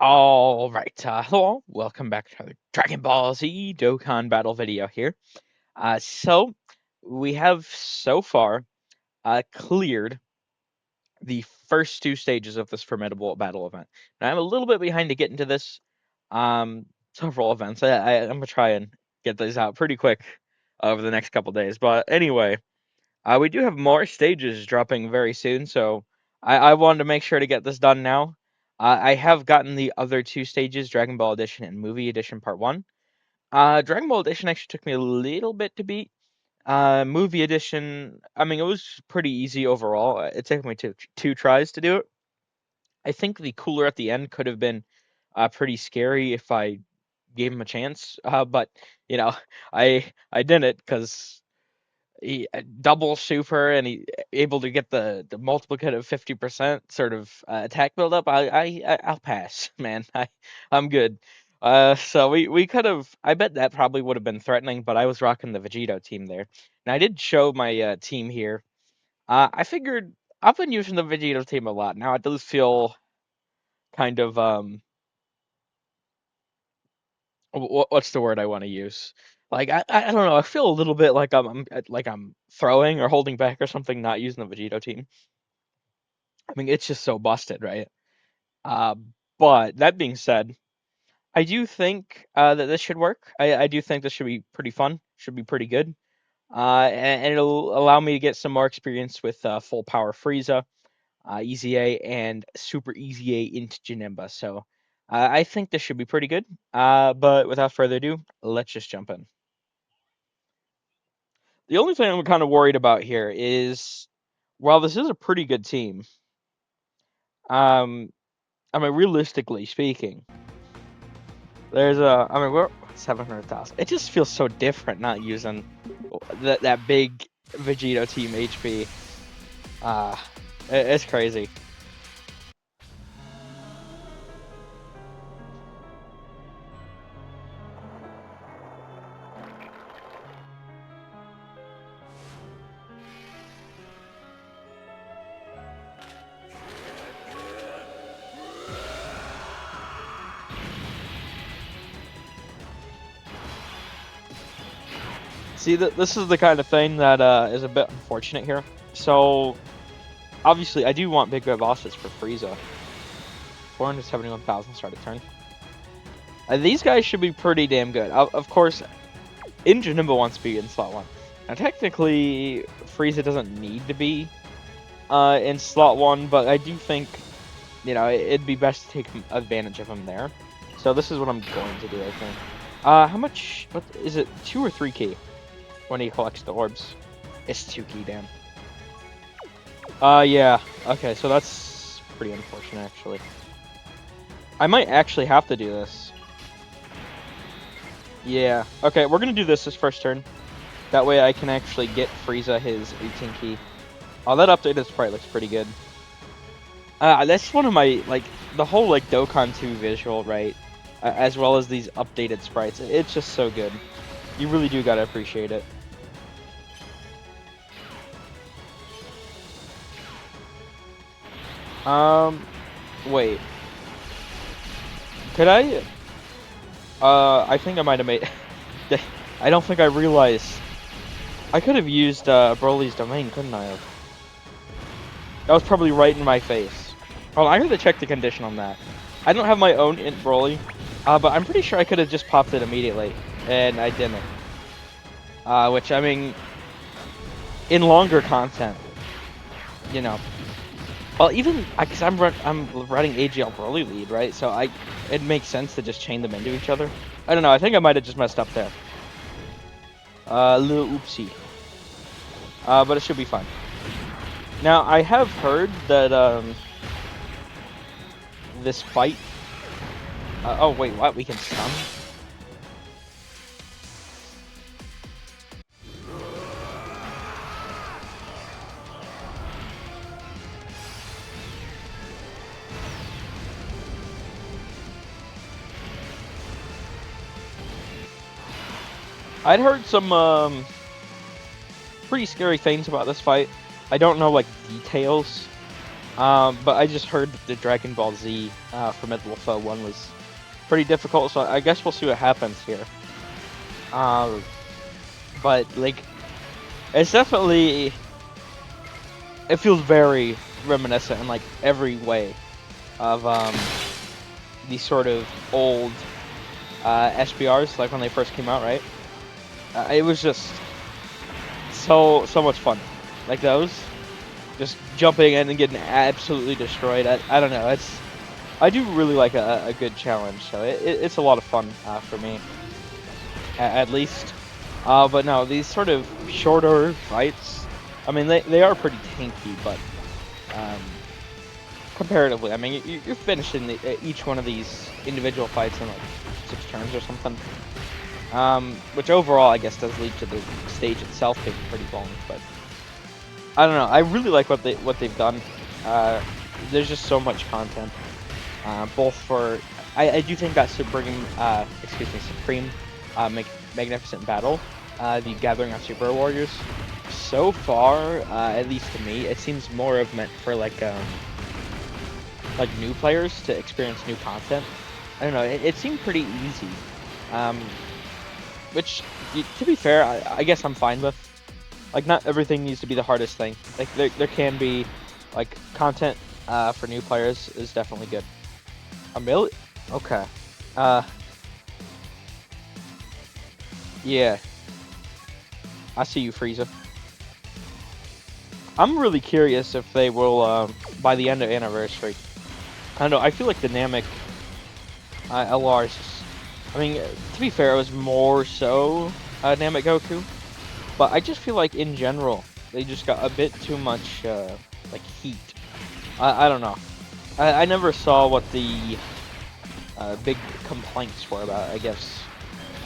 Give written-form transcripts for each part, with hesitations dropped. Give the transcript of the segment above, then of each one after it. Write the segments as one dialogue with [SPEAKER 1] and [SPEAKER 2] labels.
[SPEAKER 1] Alright, hello, welcome back to another Dragon Ball Z Dokkan battle video here. So, we have so far cleared the first two stages of this Formidable battle event. Now, I'm a little bit behind to get into this several events. I'm going to try and get these out pretty quick over the next couple days. But anyway, we do have more stages dropping very soon, so I wanted to make sure to get this done now. I have gotten the other two stages, Dragon Ball Edition and Movie Edition Part 1. Dragon Ball Edition actually took me a little bit to beat. Movie Edition, I mean, it was pretty easy overall. It took me two tries to do it. I think the cooler at the end could have been pretty scary if I gave him a chance, but, you know, I didn't because he double super and he able to get the multiplicative 50% sort of attack buildup. I'll pass, man. I'm good. So we could have. I bet that probably would have been threatening, but I was rocking the Vegito team there, and I did show my team here. I figured I've been using the Vegito team a lot now. It does feel kind of what's the word I want to use? Like I don't know. I feel a little bit like I'm throwing or holding back or something, not using the Vegito team. I mean, it's just so busted, right? Uh, but that being said, I do think that this should work. I do think this should be pretty fun. Should be pretty good. And it'll allow me to get some more experience with full power Frieza, Easy A, and Super Easy A into Janemba. So I think this should be pretty good. But without further ado, let's just jump in. The only thing I'm kind of worried about here is, while this is a pretty good team, um, I mean, realistically speaking, I mean, we're 700,000. It just feels so different not using that big Vegito team HP. Uh, it's crazy. See, this is the kind of thing that is a bit unfortunate here. So, obviously, I do want big red bosses for Frieza. 471,000 start a turn. These guys should be pretty damn good. Of course, Janemba wants to be in slot 1. Now, technically, Frieza doesn't need to be in slot 1, but I do think, it'd be best to take advantage of him there. So this is what I'm going to do, I think. How much, what is it, 2 or 3 key when he collects the orbs? It's 2 key, damn. Yeah, okay, so that's pretty unfortunate, actually. I might actually have to do this. Yeah, okay, we're gonna do this first turn. That way I can actually get Frieza his 18 key. Oh, that updated sprite looks pretty good. That's one of my, the whole, Dokkan 2 visual, right? As well as these updated sprites. It's just so good. You really do gotta appreciate it. Wait. Could I? I think I might have made... I don't think I realized... I could have used Broly's domain, couldn't I have? That was probably right in my face. Oh, I gotta check the condition on that. I don't have my own int Broly, but I'm pretty sure I could have just popped it immediately, and I didn't. Which, I mean, in longer content, you know. Well, even because I'm running AGL Broly lead, right? So it makes sense to just chain them into each other. I don't know. I think I might have just messed up there. Little oopsie. But it should be fine. Now I have heard that this fight. Oh wait, what? We can stun? I'd heard some pretty scary things about this fight. I don't know details, But I just heard that the Dragon Ball Z Formidable Foe one was pretty difficult, so I guess we'll see what happens here. Uh, but like, it's definitely it feels very reminiscent in like every way of these sort of old SBRs, like when they first came out, right? It was just so much fun, like those, just jumping in and getting absolutely destroyed. I don't know, I do really like a good challenge, so it's a lot of fun for me, at least. But no, these sort of shorter fights, I mean, they are pretty tanky, but um, comparatively, I mean, you're finishing each one of these individual fights in like 6 turns or something. Which overall, I guess, does lead to the stage itself being pretty long. But I don't know. I really like what they've done. Uh, there's just so much content, both for. I do think that Supreme, Magnificent Battle, the Gathering of Super Warriors. So far, at least to me, it seems more of meant for like new players to experience new content. I don't know. It seemed pretty easy. Um, which, to be fair, I guess I'm fine with. Like, not everything needs to be the hardest thing. Like, there can be, like, content for new players is definitely good. A million? Okay. Uh, yeah. I see you, Frieza. I'm really curious if they will, by the end of Anniversary. I don't know, I feel like the Namek LRs, I mean, to be fair, it was more so Namek Goku. But I just feel like in general, they just got a bit too much like heat. I don't know. I never saw what the big complaints were about. I guess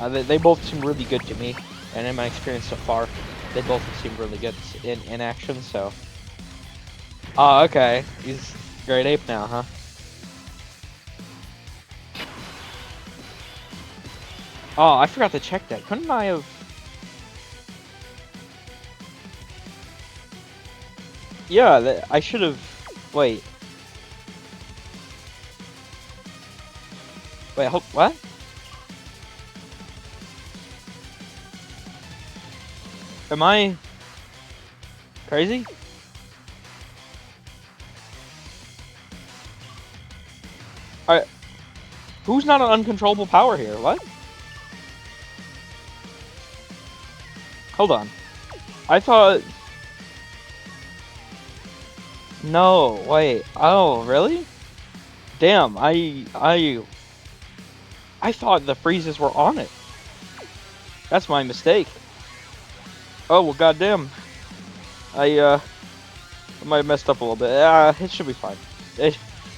[SPEAKER 1] they both seem really good to me, and in my experience so far, they both seem really good in action. So, oh, okay, he's Great Ape now, huh? Oh, I forgot to check that. Couldn't I have? Yeah, I should have. Wait, wait, what? Am I crazy? Are, who's not an uncontrollable power here? What? Hold on. I thought. No, wait. Oh, really? Damn, I thought the freezes were on it. That's my mistake. Oh, well, goddamn. I might have messed up a little bit. It should be fine.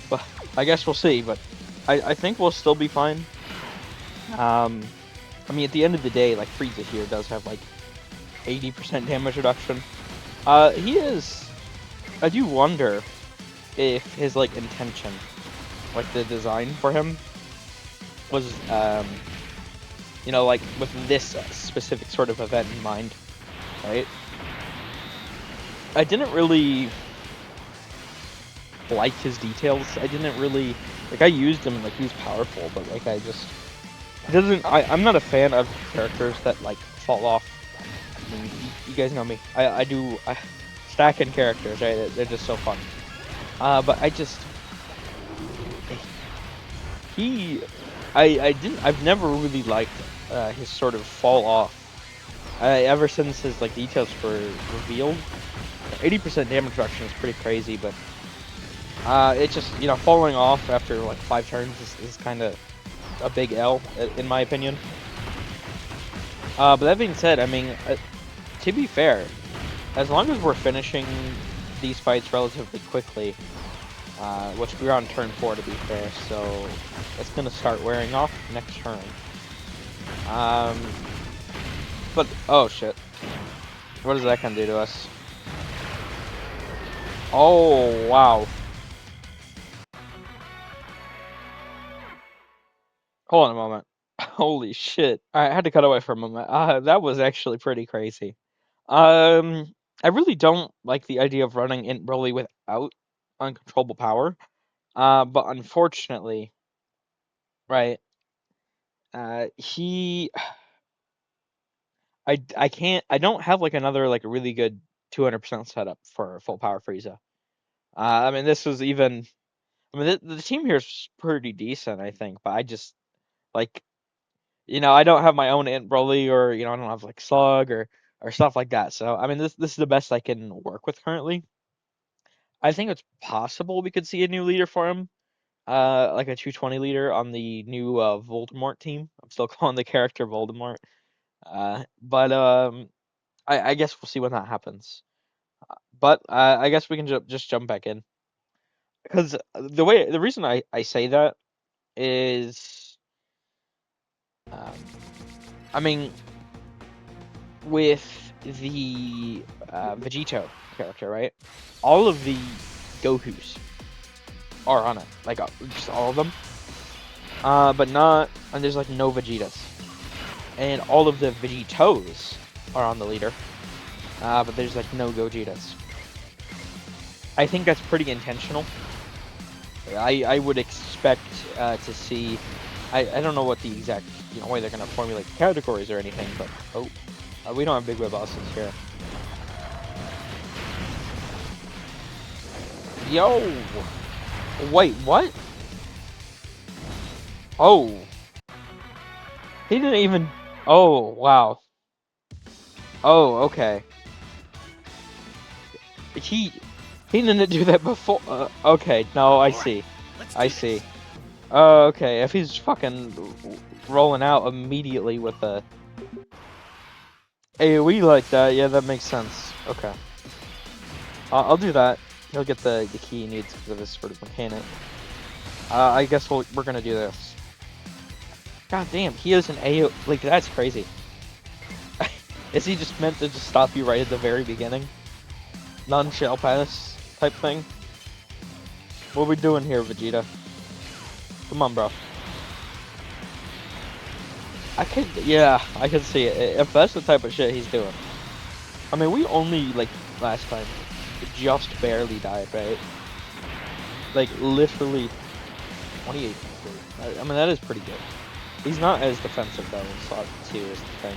[SPEAKER 1] But I guess we'll see, but I think we'll still be fine. Um, I mean, at the end of the day, like, Frieza here does have, like, 80% damage reduction. He is... I do wonder if his, like, intention, like, the design for him was, you know, like, with this specific sort of event in mind, right? I didn't really like his details. I didn't really, like, I used him and, like, he was powerful, but, like, I just, it doesn't, I'm not a fan of characters that, like, fall off. I mean, you guys know me. Stacking characters, right? They're just so fun. But I just, he, I've never really liked his sort of fall off. Ever since his like details were revealed, 80% damage reduction is pretty crazy, but it just falling off after like 5 turns is kind of a big L in my opinion. But that being said, I mean, to be fair, as long as we're finishing these fights relatively quickly, which we're on turn 4 to be fair, so it's gonna start wearing off next turn. But oh shit, what is that gonna do to us? Oh wow. Hold on a moment. Holy shit. I had to cut away for a moment. That was actually pretty crazy. I really don't like the idea of running in Broly without uncontrollable power. But unfortunately, right, he, I can't, I don't have like another like really good 200% setup for full power Frieza. I mean, this was even, I mean, the team here is pretty decent, I think, but I just like, I don't have my own Ant Broly, or I don't have like Slug or stuff like that. So I mean, this is the best I can work with currently. I think it's possible we could see a new leader for him, like a 220 leader on the new Voldemort team. I'm still calling the character Voldemort. But I guess we'll see when that happens. But I guess we can just jump back in, because the reason I say that is, um, I mean, with the Vegito character, right? All of the Gokus are on it, like just all of them. But not, and there's like no Vegetas, and all of the Vegetos are on the leader. But there's like no Gogetas. I think that's pretty intentional. I would expect to see. I don't know what the exact way they're gonna formulate the categories or anything, but we don't have big web bosses here. Yo, wait, what? Oh, he didn't even. Oh, wow. Oh, okay. He didn't do that before. Okay, no, I see. I see. Oh, okay. If he's fucking rolling out immediately with the AoE like that, yeah, that makes sense. Okay. I'll do that. He'll get the key he needs because of his sort of mechanic. I guess we're gonna do this. God damn, he is an AoE. Like, that's crazy. Is he just meant to just stop you right at the very beginning? Non-shell pass type thing? What are we doing here, Vegeta? Come on, bro. I can see it. If that's the type of shit he's doing. I mean, we only, like, last time, just barely died, right? Like, literally 28. I mean, that is pretty good. He's not as defensive, though, in slot 2 is the thing.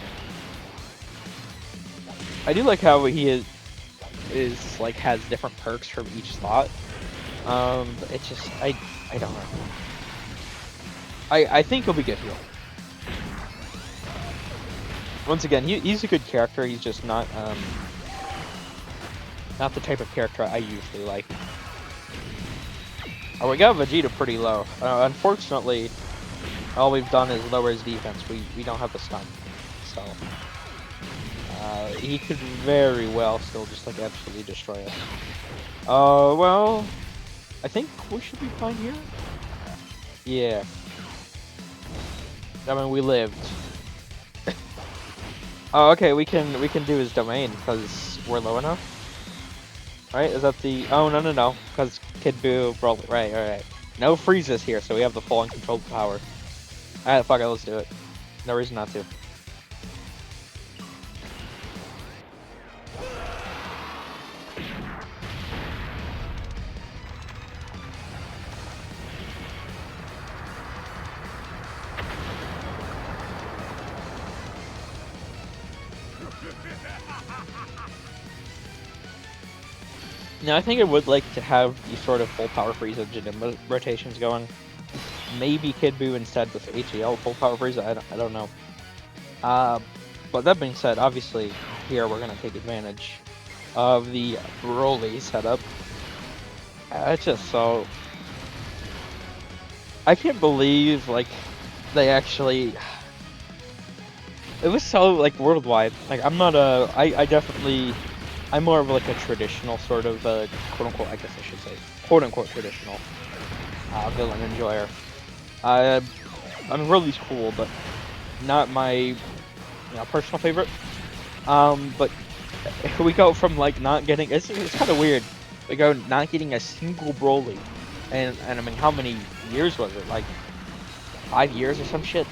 [SPEAKER 1] I do like how he is like, has different perks from each slot. But it's just, I don't know. I think he'll be good here. Once again, he's a good character. He's just not the type of character I usually like. Oh, we got Vegeta pretty low. Unfortunately, all we've done is lower his defense. We don't have the stun, so he could very well still just like absolutely destroy us. Well, I think we should be fine here. Yeah. I mean, we lived. Oh, okay, we can do his domain because we're low enough. Right? Is that the? Oh, no, because Kid Buu probably right. All right. No freezes here, so we have the full uncontrolled power. Alright, fuck it, let's do it. No reason not to. Now, I think I would like to have these sort of full power Frieza Janemba rotations going. Maybe Kid Buu instead with HEL full power Frieza. I don't know. But that being said, obviously here we're gonna take advantage of the Broly setup. It's just so, I can't believe like they actually. It was so like worldwide. Like I'm not a. I definitely. I'm more of like a traditional sort of quote unquote. I guess I should say quote unquote traditional villain enjoyer. I mean, Broly's cool, but not my personal favorite. But we go from like not getting. It's kind of weird. We go not getting a single Broly, and I mean, how many years was it? Like 5 years or some shit.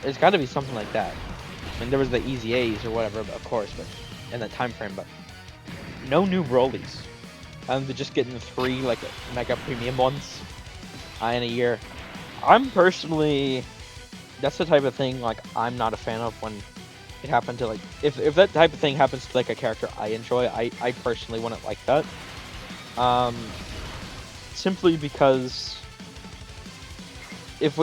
[SPEAKER 1] It's got to be something like that. I mean, there was the Easy A's or whatever, of course, but in that time frame. But no new Brolys. and they're just getting 3 like mega premium ones in a year. I'm personally, that's the type of thing like I'm not a fan of when it happened to like if that type of thing happens to like a character I enjoy. I personally wouldn't like that. Um, Simply because if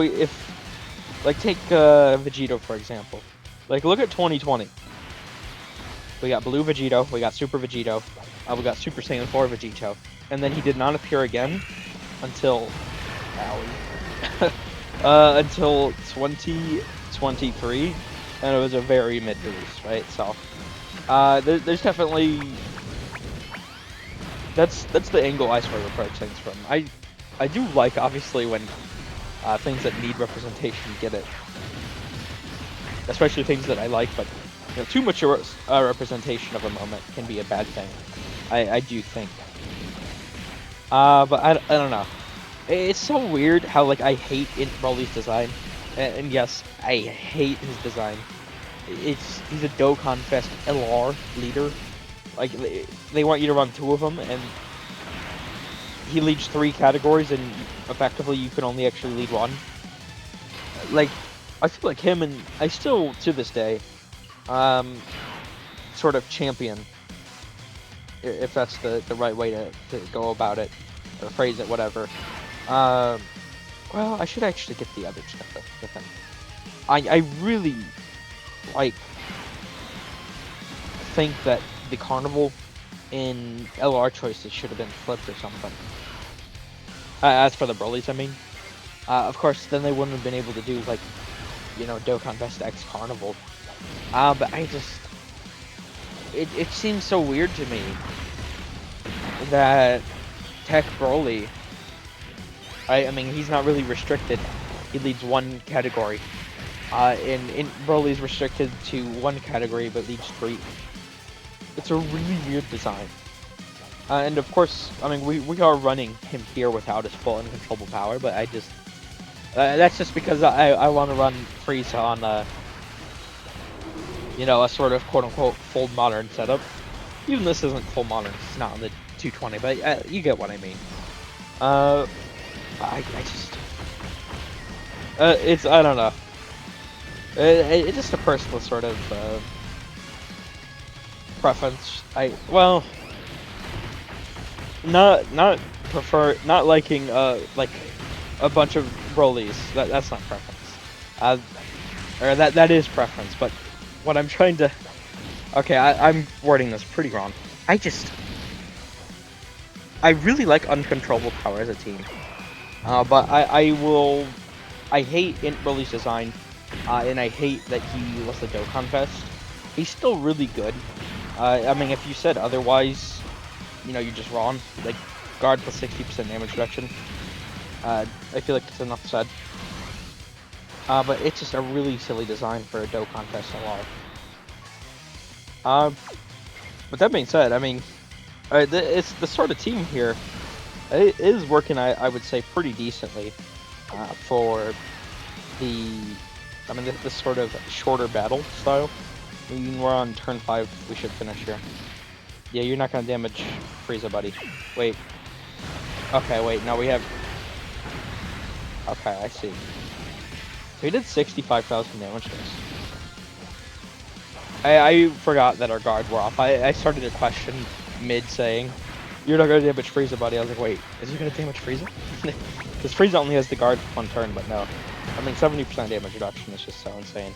[SPEAKER 1] like take Vegito for example, like look at 2020. We got Blue Vegito, we got Super Vegito, we got Super Saiyan 4 Vegito, and then he did not appear again until until 2023, and it was a very mid release, right? So there's definitely that's the angle I sort of approach things from. I do like obviously when things that need representation get it, especially things that I like, but you know, too much representation of a moment can be a bad thing. I do think. But I don't know. It's so weird how like I hate Broly's design, and yes, I hate his design. He's a Dokkan Fest LR leader. Like they want you to run 2 of them, and he leads 3 categories, and effectively you can only actually lead 1. Like I feel like him, and I still to this day, sort of champion, if that's the right way to go about it, or phrase it, whatever. Well, I should actually get the other stuff with him. I really like think that the carnival in LR choices should have been flipped or something. As for the Broly's, I mean, of course, then they wouldn't have been able to do like, you know, Dokkan Fest X Carnival. But I just, it seems so weird to me that Tech Broly. I mean, he's not really restricted. He leads 1 category. And Broly's restricted to 1 category, but leads 3. It's a really weird design. And of course, I mean, we are running him here without his full uncontrollable power, but I just... that's just because I want to run Frieza on, you know, a sort of quote-unquote full modern setup. Even this isn't full modern, it's not on the 220, but you get what I mean. I just... it's, I don't know. It's just a personal sort of, preference. Well... Not liking, like, a bunch of Broly's. That's not preference. Or that is preference, but what I'm trying to... Okay, I'm wording this pretty wrong. I really like uncontrollable power as a team. But I hate Broly's design, and I hate that he was the Dokkan Fest. He's still really good. I mean, if you said otherwise, you know, you're just wrong. Like, guard plus 60% damage reduction. I feel like it's enough said. But it's just a really silly design for a Dokkan Fest LR. But that being said, I mean, it's the sort of team here. It is working, I would say, pretty decently for this sort of shorter battle style. We're on turn 5. We should finish here. Yeah, you're not gonna damage Frieza, buddy. Wait. Okay, wait. No, we have. Okay, I see. So he did 65,000 damage to us. I forgot that our guard were off. I started to question mid saying, "You're not gonna damage Frieza, buddy." I was like, "Wait, is he gonna damage Frieza?" Because Frieza only has the guard for 1 turn, but no. I mean, 70% damage reduction is just so insane.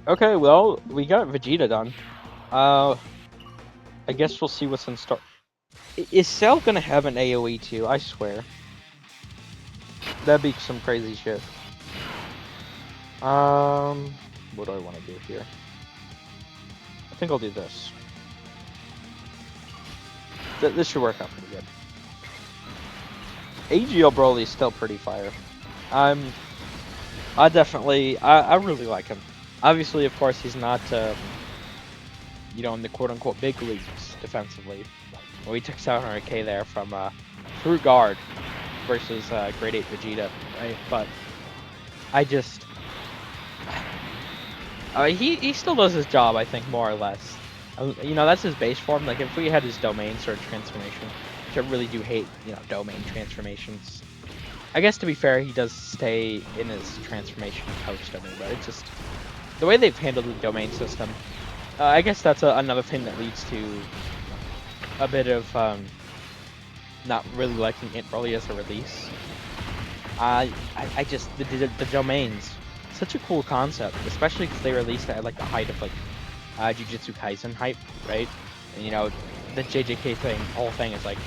[SPEAKER 1] Okay, well, we got Vegeta done. I guess we'll see what's in store. Is Cell gonna have an AoE too? I swear. That'd be some crazy shit. What do I want to do here? I think I'll do this. This should work out pretty good. AGL Broly is still pretty fire. I really like him. Obviously, of course, he's not, you know, in the quote-unquote big leagues defensively. Well, he took 700k there from through guard versus grade 8 Vegeta, right? But he still does his job, I think, more or less. You know, that's his base form. Like, if we had his domain sort of transformation, which I really do hate, you know, domain transformations. I guess to be fair, he does stay in his transformation post-domain, but it's just the way they've handled the domain system. I guess that's another thing that leads to a bit of not really liking it really as a release. I just the domains, such a cool concept, especially because they released it at like the height of like Jujutsu Kaisen hype, right? And you know, the JJK thing, whole thing is like,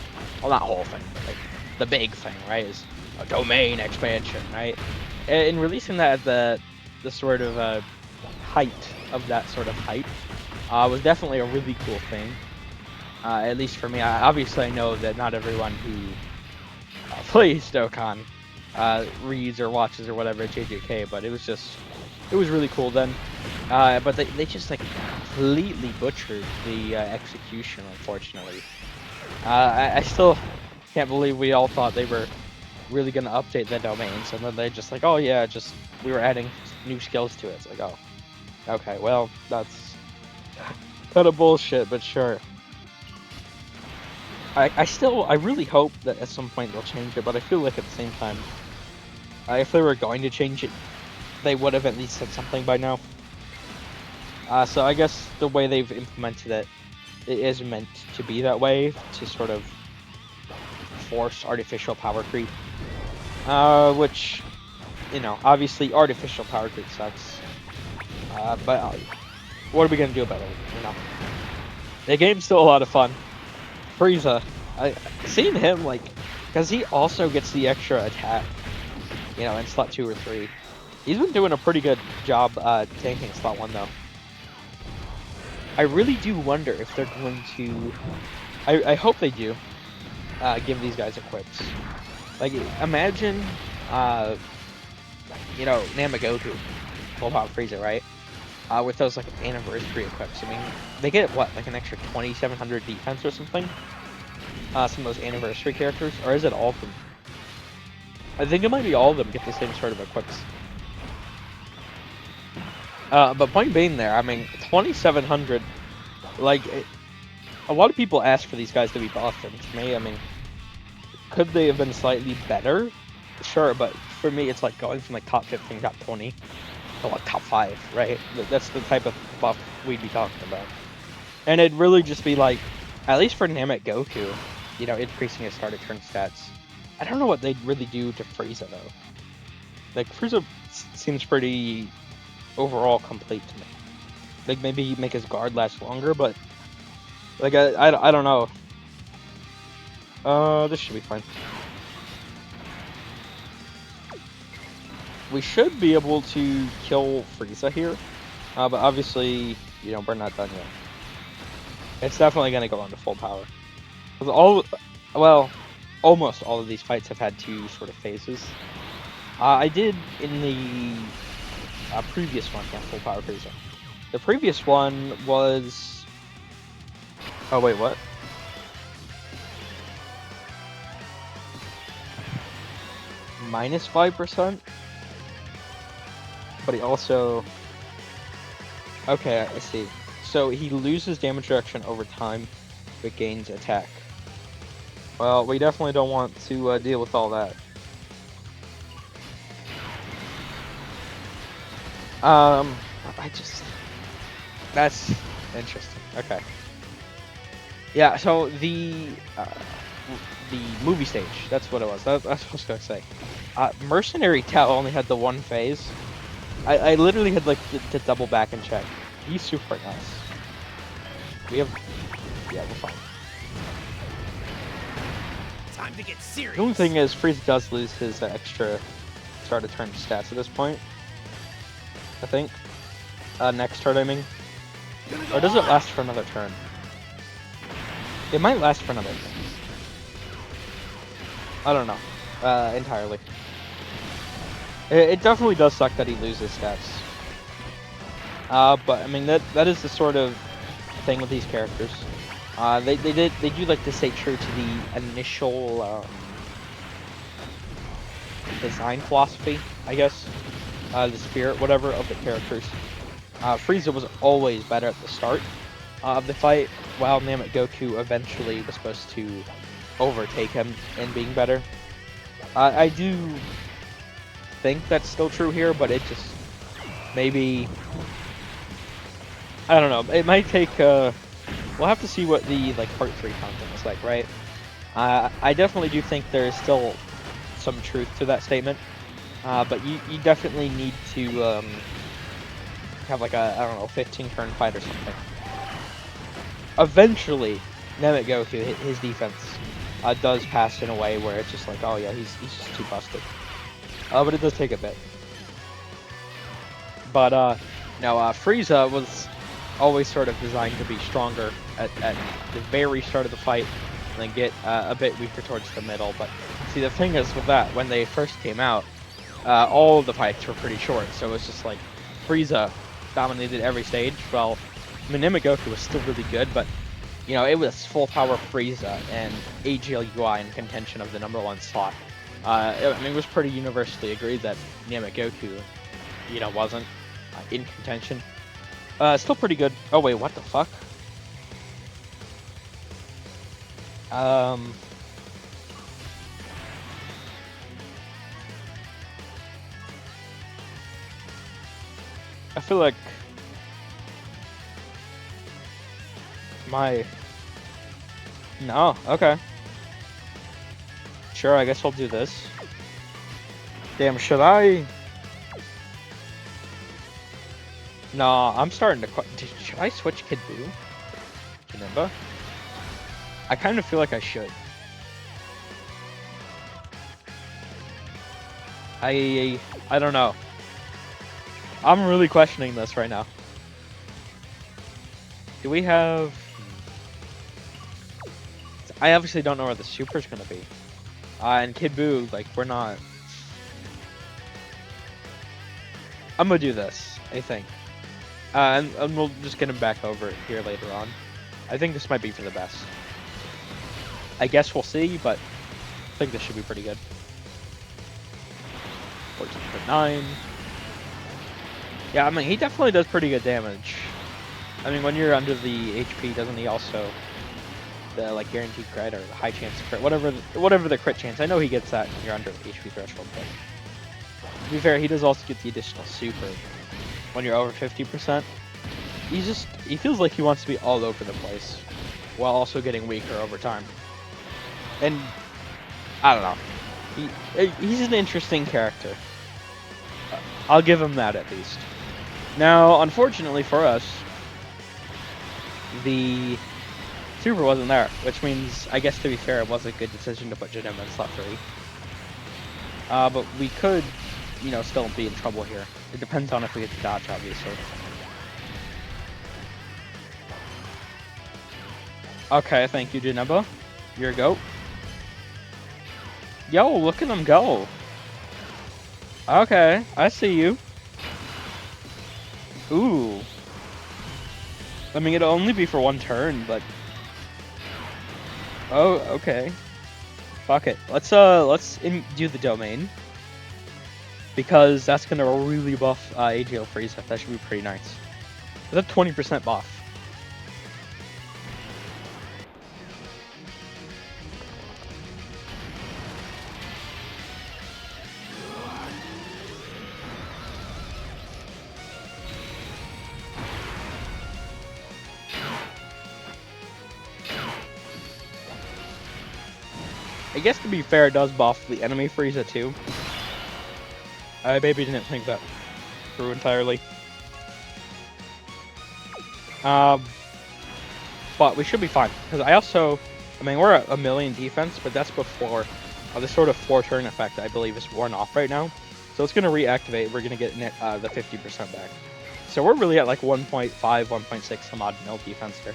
[SPEAKER 1] well, not whole thing, but like the big thing, right? Is a domain expansion, right? And releasing that at the sort of height of that sort of hype was definitely a really cool thing. At least for me, obviously I know that not everyone who plays Dokkan reads or watches or whatever at JJK, but it was really cool then. But they just like completely butchered the execution, unfortunately. I still can't believe we all thought they were really gonna update the domains, and then they just like, oh yeah, just we were adding new skills to it. It's like, oh, okay, well that's kind of bullshit, but sure. I really hope that at some point they'll change it, but I feel like at the same time, if they were going to change it, they would have at least said something by now. So I guess the way they've implemented it, it is meant to be that way, to sort of force artificial power creep. Which, you know, obviously artificial power creep sucks. But what are we gonna do about it, you know? The game's still a lot of fun. Frieza, seeing him, like, because he also gets the extra attack, you know, in slot 2 or 3. He's been doing a pretty good job tanking slot 1, though. I really do wonder if they're going to... I hope they do give these guys equips. Like, imagine, you know, Namagoku, full power Frieza, right? With those, like, anniversary equips. I mean, they get, what, like an extra 2,700 defense or something? Some of those anniversary characters? Or is it all of them? I think it might be all of them get the same sort of equips. But point being there, I mean, 2,700, like, a lot of people ask for these guys to be buffed, and to me, I mean, could they have been slightly better? Sure, but for me, it's like going from, like, top 15, top 20, to, like, top 5, right? That's the type of buff we'd be talking about. And it'd really just be, like, at least for Namagoku, you know, increasing his start of turn stats. I don't know what they'd really do to Frieza, though. Like, Frieza seems pretty overall complete to me. Like, maybe make his guard last longer, but like I don't know. This should be fine. We should be able to kill Frieza here, but obviously, you know, we're not done yet. It's definitely gonna go on to full power. Well, almost all of these fights have had 2 sort of phases. I did in the previous one, yeah, full power Frieza. The previous one was... Oh, wait, what? Minus 5%? But he also... Okay, I see. So he loses damage reduction over time, but gains attack. Well, we definitely don't want to deal with all that. That's interesting. Okay. Yeah, so the movie stage, that's what it was. That's what I was gonna say. Mercenary Tao only had the 1 phase. I literally had, like, to double back and check. He's super nice. Yeah, we're fine.
[SPEAKER 2] Time to get serious.
[SPEAKER 1] The only thing is, Frieza does lose his extra start of turn stats at this point. I think. Next turn, I mean. Or does it last for another turn? It might last for another turn. I don't know. Entirely. It definitely does suck that he loses stats. But I mean that is the sort of thing with these characters. They do like to stay true to the initial design philosophy, I guess. The spirit, whatever, of the characters. Frieza was always better at the start, of the fight, while Namek Goku eventually was supposed to overtake him in being better. I do think that's still true here, but it just maybe, I don't know. It might take. We'll have to see what the part 3 content is like, right? I definitely do think there is still some truth to that statement, but you definitely need to have like a, I don't know, 15 turn fight or something. Eventually, Namek Goku, his defense does pass in a way where it's just like, oh yeah, he's just too busted. But it does take a bit. But no, Frieza was always sort of designed to be stronger at the very start of the fight, and then get a bit weaker towards the middle. But see, the thing is with that, when they first came out, all of the fights were pretty short, so it's just like Frieza dominated every stage. Well, I mean, Namek Goku was still really good, but you know, it was full power Frieza and AGLUI in contention of the #1 slot. I mean, it was pretty universally agreed that Namek Goku, you know, wasn't in contention. Still pretty good. Oh wait, what the fuck? I feel like no, okay. Sure, I guess I'll do this. Damn, should I? No, I'm starting to. Should I switch Kid Buu to Nimba? I kind of feel like I should. I don't know. I'm really questioning this right now. Do we have? I obviously don't know where the super's gonna be. And Kid Buu, like, we're not. I'm gonna do this, I think. And we'll just get him back over here later on. I think this might be for the best. I guess we'll see, but I think this should be pretty good. 14.9. Yeah, I mean, he definitely does pretty good damage. I mean, when you're under the HP, doesn't he also the like guaranteed crit or the high chance crit, whatever the crit chance? I know he gets that when you're under the HP threshold, but to be fair, he does also get the additional super when you're over 50%. He feels like he wants to be all over the place while also getting weaker over time. And I don't know. He's an interesting character. I'll give him that at least. Now, unfortunately for us, the super wasn't there, which means, I guess to be fair, it was a good decision to put Janemba in slot 3. But we could, you know, still be in trouble here. It depends on if we get to dodge, obviously. Okay, thank you, Janemba. You're a goat. Yo, look at them go. Okay, I see you. Ooh. I mean, it'll only be for one turn, but... Oh, okay. Fuck it. Let's do the domain. Because that's gonna really buff AGL Frieza. That should be pretty nice. That's a 20% buff. I guess to be fair, it does buff the enemy Frieza too. I maybe didn't think that through entirely. But we should be fine. Because I mean, we're at 1,000,000 defense, but that's before the sort of 4-turn effect, I believe, is worn off right now. So it's going to reactivate. We're going to get the 50% back. So we're really at like 1.5, 1.6 some odd mil defense here.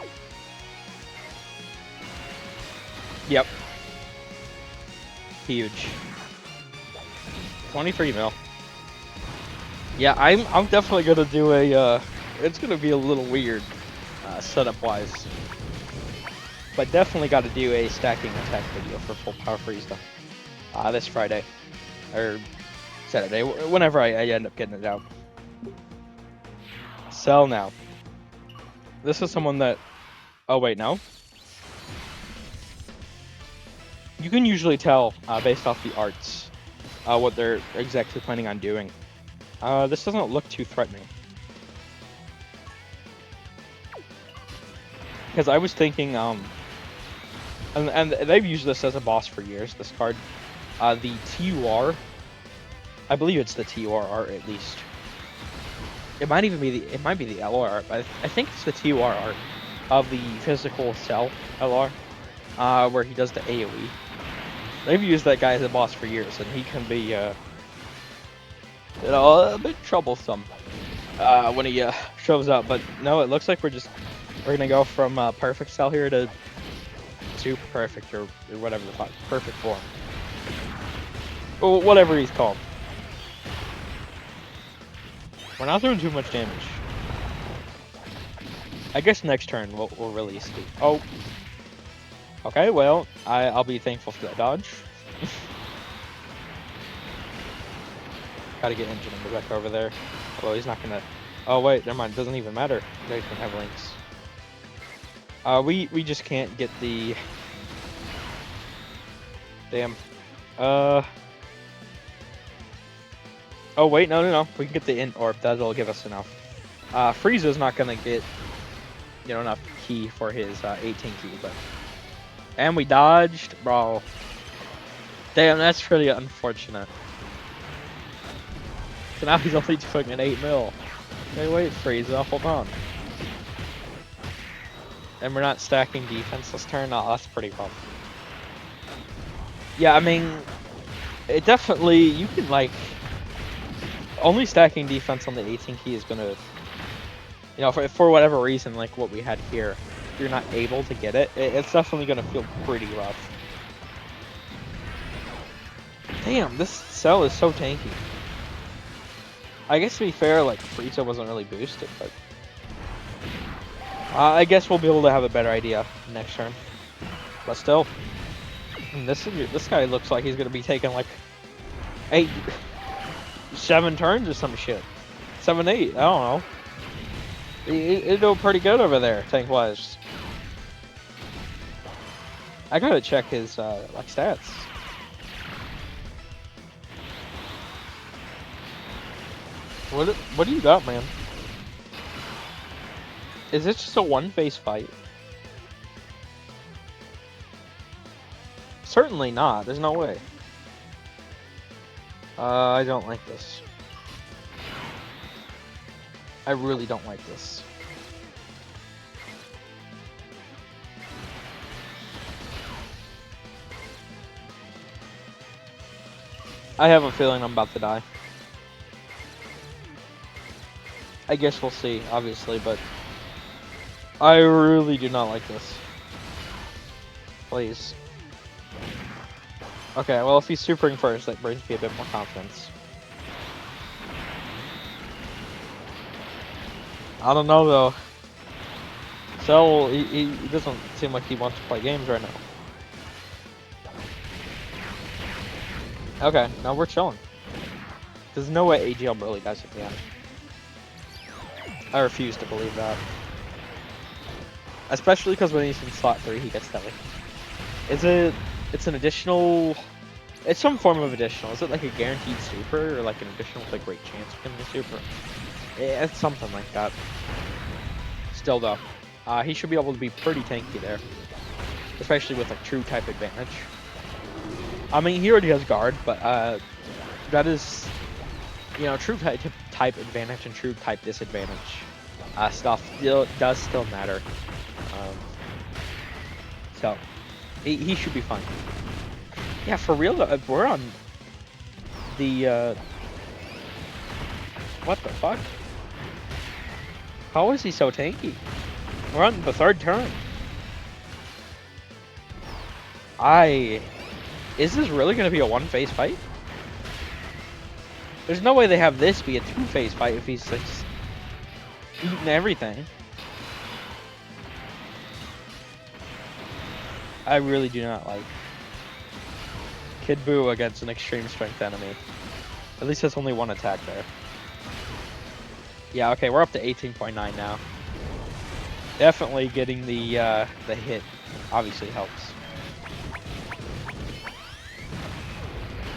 [SPEAKER 1] Yep. Huge. 23 mil. Yeah, I'm definitely gonna do a it's gonna be a little weird setup wise. But definitely gotta do a stacking attack video for full power Frieza. This Friday. Or Saturday, whenever I end up getting it out. Sell now. This is someone that Oh, wait, no? You can usually tell, based off the arts, what they're exactly planning on doing. This doesn't look too threatening. Because I was thinking, and they've used this as a boss for years, this card. The TUR, I believe it's the TUR art at least. It might even be it might be the LR art, but I think it's the TUR art of the physical cell LR, where he does the AoE. They've used that guy as a boss for years, and he can be, a bit troublesome when he shows up. But no, it looks like we're gonna go from perfect cell here to super perfect or whatever the fuck, perfect form, or whatever he's called. We're not doing too much damage. I guess next turn we'll release the. Oh. Okay, well, I'll be thankful for that dodge. Gotta get Engine back over there. Although he's not gonna. Oh wait, never mind. Doesn't even matter. They can have links. We just can't get the. Damn. Oh wait, no. We can get the Int Orb. That'll give us enough. Frieza's not gonna get, enough key for his 18 key, but. And we dodged, bro. Damn, that's pretty unfortunate. So now he's only doing an 8 mil. Hey, wait, Frieza, hold on. And we're not stacking defense this turn. Oh, that's pretty rough. Yeah, I mean, it definitely, you can, like, only stacking defense on the 18 key is gonna, for whatever reason, like what we had here, if you're not able to get it, it's definitely gonna feel pretty rough. Damn, this cell is so tanky. I guess to be fair, like, Frieza wasn't really boosted, but I guess we'll be able to have a better idea next turn. But still, this guy looks like he's gonna be taking like 7 turns or some shit. 7, 8, I don't know. He's doing pretty good over there, tank-wise. I gotta check his like stats. What do you got, man? Is it just a one-face fight? Certainly not. There's no way. I don't like this. I really don't like this. I have a feeling I'm about to die. I guess we'll see, obviously, but I really do not like this. Please. Okay, well, if he's supering first, that brings me a bit more confidence. I don't know, though. Cell, he doesn't seem like he wants to play games right now. Okay, now we're chilling. There's no way AGL really does it, yeah. I refuse to believe that. Especially because when he's in slot 3, he gets that. It's an additional... It's some form of additional. Is it like a guaranteed super, or like an additional with a great chance of getting a super? It's something like that. Still though, he should be able to be pretty tanky there. Especially with like true type advantage. I mean, he already has guard, but that is, true type advantage and true type disadvantage stuff does still matter. So he should be fine. Yeah, for real though, we're on the what the fuck? How is he so tanky? We're on the 3rd turn. Is this really gonna be a one-phase fight? There's no way they have this be a 2-phase fight if he's like eating everything. I really do not like Kid Buu against an extreme strength enemy. At least there's only one attack there. Yeah, okay, we're up to 18.9 now. Definitely getting the hit obviously helps.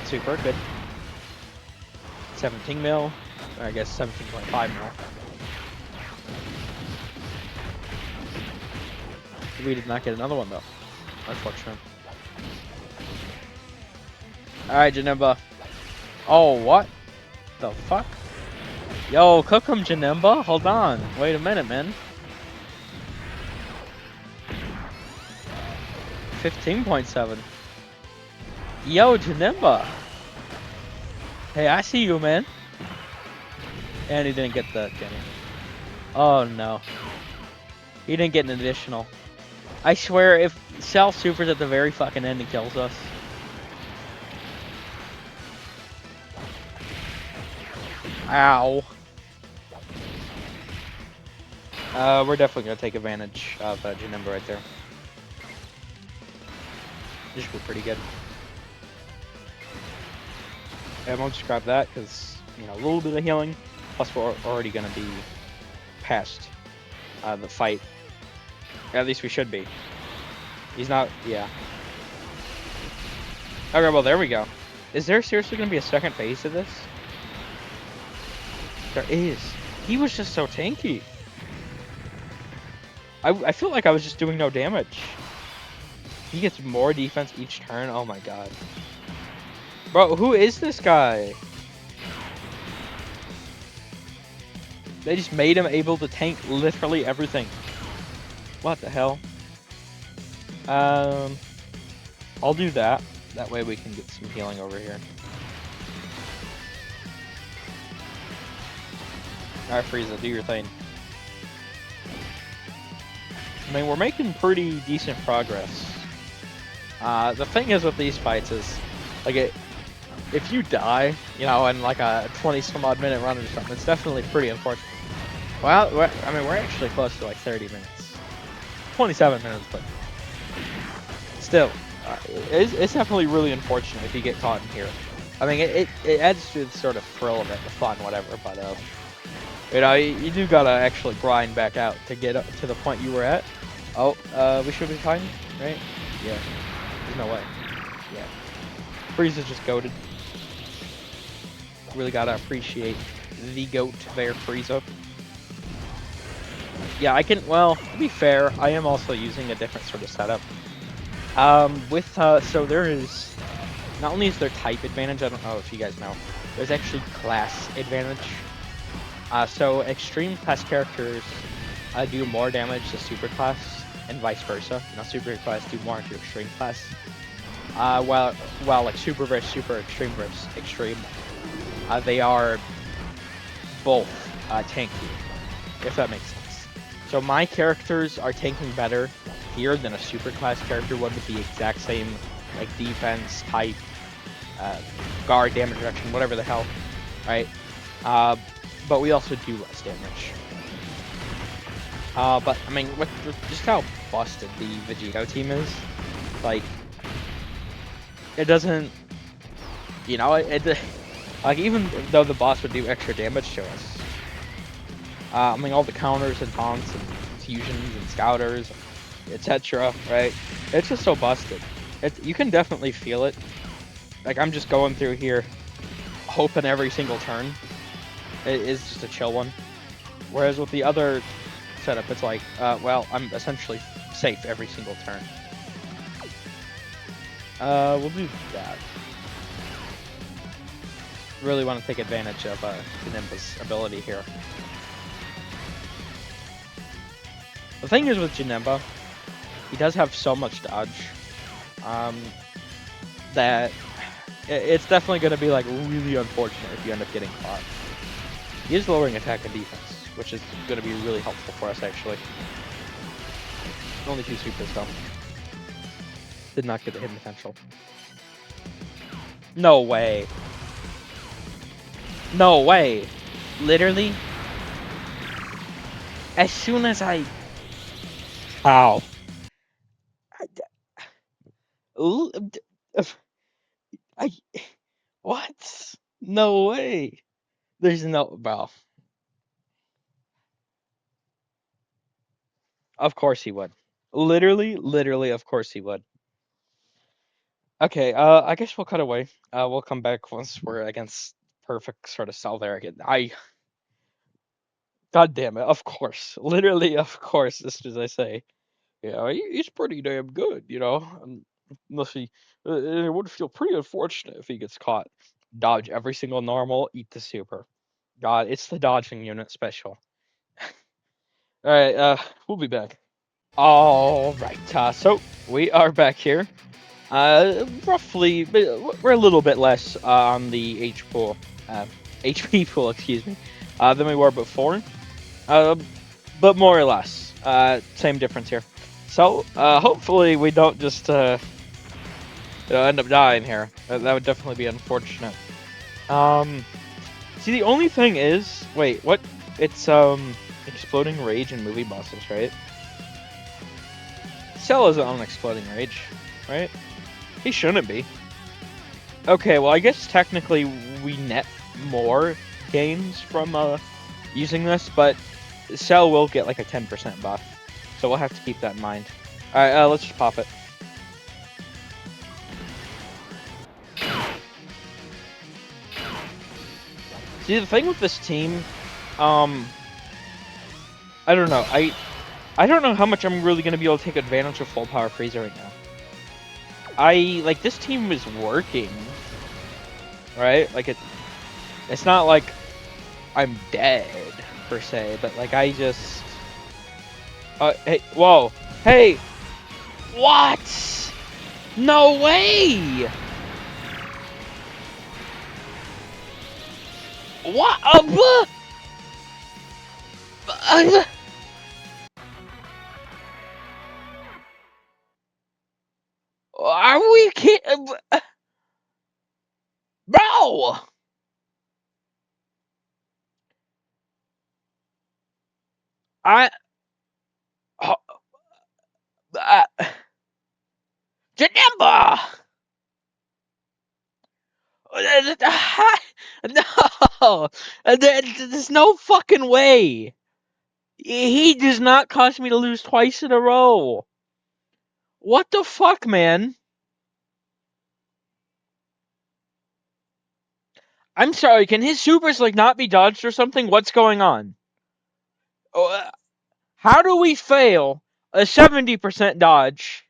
[SPEAKER 1] Super good. 17 mil. I guess 17.5 mil. We did not get another one though. Unfortunate. Alright, Janemba. Oh, what the fuck? Yo, cook him, Janemba. Hold on. Wait a minute, man. 15.7. Yo, Janemba. Hey, I see you, man. And he didn't get the Jenny. Oh, no. He didn't get an additional. I swear, if Sal supers at the very fucking end, he kills us. Ow. We're definitely going to take advantage of Janemba right there. This should be pretty good. I won't just grab that because, you know, a little bit of healing. Plus, we're already going to be past the fight. At least we should be. He's not, yeah. Okay, well, there we go. Is there seriously going to be a second phase to this? There is. He was just so tanky. I feel like I was just doing no damage. He gets more defense each turn. Oh my god. Bro, who is this guy? They just made him able to tank literally everything. What the hell? I'll do that. That way we can get some healing over here. Alright, Frieza, do your thing. I mean, we're making pretty decent progress. The thing is with these fights is, like, if you die, you know, in like a 20-some-odd minute run or something, it's definitely pretty unfortunate. Well, I mean, we're actually close to like 30 minutes. 27 minutes, but still, it's definitely really unfortunate if you get caught in here. I mean, it adds to the sort of thrill of it, the fun, whatever, but, you know, you do gotta actually grind back out to get up to the point you were at. Oh, we should be fine, right? Yeah. There's no way. Yeah. Frieza's just goated. Really gotta appreciate the goat there, Frieza. Yeah, I can, well, to be fair, I am also using a different sort of setup. So there is, not only is there type advantage, I don't know if you guys know, there's actually class advantage. So extreme class characters do more damage to super class, and vice versa. You know, super class do more to extreme class. While like super versus super, extreme versus extreme, they are both tanky, if that makes sense. So my characters are tanking better here than a super class character would with the exact same like defense, type, guard, damage reduction, whatever the hell, right? But we also do less damage. But I mean, with just how busted the Vegito team is, like, it doesn't, you know, like, even though the boss would do extra damage to us, I mean, all the counters and taunts and fusions and scouters, etc., right? It's just so busted. You can definitely feel it. Like, I'm just going through here, hoping every single turn it is just a chill one. Whereas with the other setup, it's like, well, I'm essentially safe every single turn. We'll do that. Really want to take advantage of Janemba's ability here. The thing is with Janemba, he does have so much dodge that it's definitely going to be like really unfortunate if you end up getting caught. He is lowering attack and defense, which is going to be really helpful for us actually. Only 2 supers though. Did not get the hidden potential. No way. No way. Literally, as soon as I... How? I... What? No way. There's no... Bro. Of course he would. Literally, of course he would. Okay, I guess we'll cut away. We'll come back once we're against perfect sort of Cell there again. God damn it, of course. Literally, of course, as I say. Yeah, he's pretty damn good, you know. Unless it would feel pretty unfortunate if he gets caught. Dodge every single normal, eat the super. God, it's the dodging unit special. All right, we'll be back. All right, so we are back here. Roughly, we're a little bit less on the HP pool, excuse me, than we were before. Uh, but more or less, same difference here. So, hopefully we don't just end up dying here. That would definitely be unfortunate. See, the only thing is, wait, what? It's exploding rage and movie bosses, right? Cell isn't on exploding rage, right? He shouldn't be. Okay, well, I guess technically we net more gains from using this, but Cell will get like a 10% buff, so we'll have to keep that in mind. All right, let's just pop it. See, the thing with this team, I don't know. I don't know how much I'm really gonna be able to take advantage of full power Frieza right now. Like this team is working, right? Like it's not like I'm dead per se, but like I just, hey, whoa, hey, what? No way! What? Are we kidding? Bro! I. Uh, Janemba! No! There's no fucking way! He does not cause me to lose twice in a row! What the fuck, man? I'm sorry, can his supers, like, not be dodged or something? What's going on? How do we fail a 70% dodge?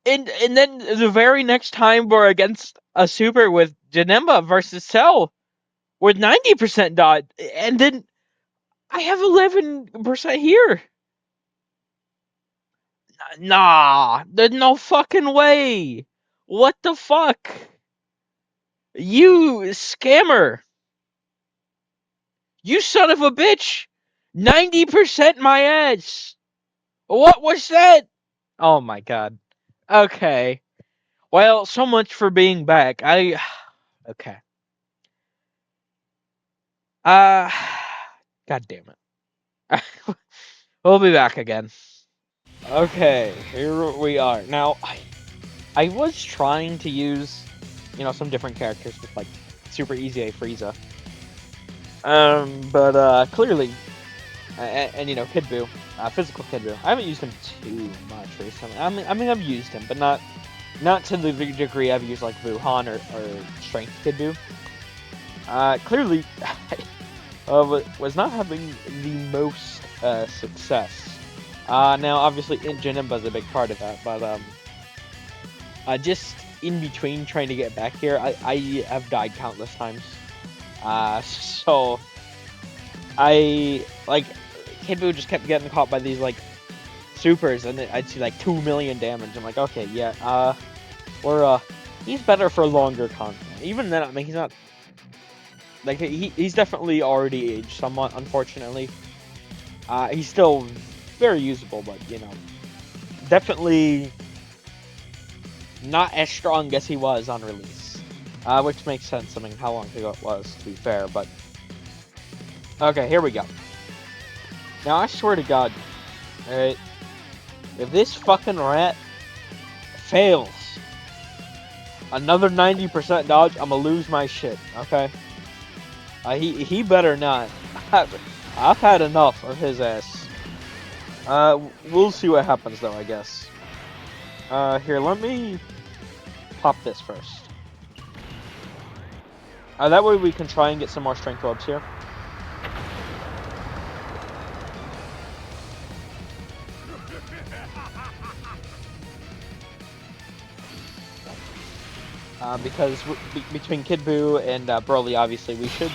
[SPEAKER 1] And then the very next time we're against a super with Janemba versus Cell with 90% dodge, and then I have 11% here. Nah, there's no fucking way. What the fuck? You scammer. You son of a bitch. 90% my ass. What was that? Oh my god. Okay. Well, so much for being back. Okay. Uh God damn it. We'll be back again. Okay, here we are. Now, I was trying to use, some different characters with like super easy A Frieza. But clearly, and Kid Buu, physical Kid Buu. I haven't used him too much recently. I mean, I've used him, but not to the degree I've used like Wuhan or Strength Kid Buu. Clearly, was not having the most success. Now, obviously, Janemba's a big part of that, but just in between trying to get back here, I have died countless times. So I like Kid Buu just kept getting caught by these like supers, and I'd see like 2 million damage. I'm like, okay, yeah, he's better for longer content. Even then, I mean, he's not like he's definitely already aged somewhat, unfortunately. He's still very usable, but definitely not as strong as he was on release. Which makes sense. I mean, how long ago it was, to be fair, but okay, here we go. Now, I swear to God, alright, if this fucking rat fails another 90% dodge, I'm gonna lose my shit, okay? He better not. I've had enough of his ass. We'll see what happens though, I guess. Here, let me pop this first. That way we can try and get some more strength orbs here. Because between Kid Buu and Broly, obviously, we should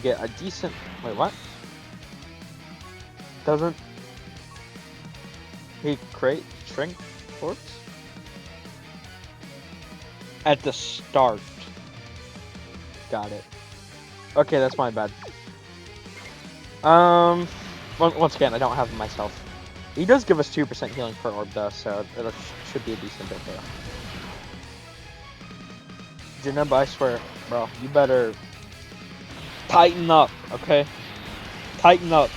[SPEAKER 1] get a decent... Wait, what? Doesn't he create strength orbs? At the start. Got it. Okay, that's my bad. Once again, I don't have them myself. He does give us 2% healing per orb though, so it should be a decent bit there. Janemba, I swear, bro, you better tighten up, okay? Tighten up.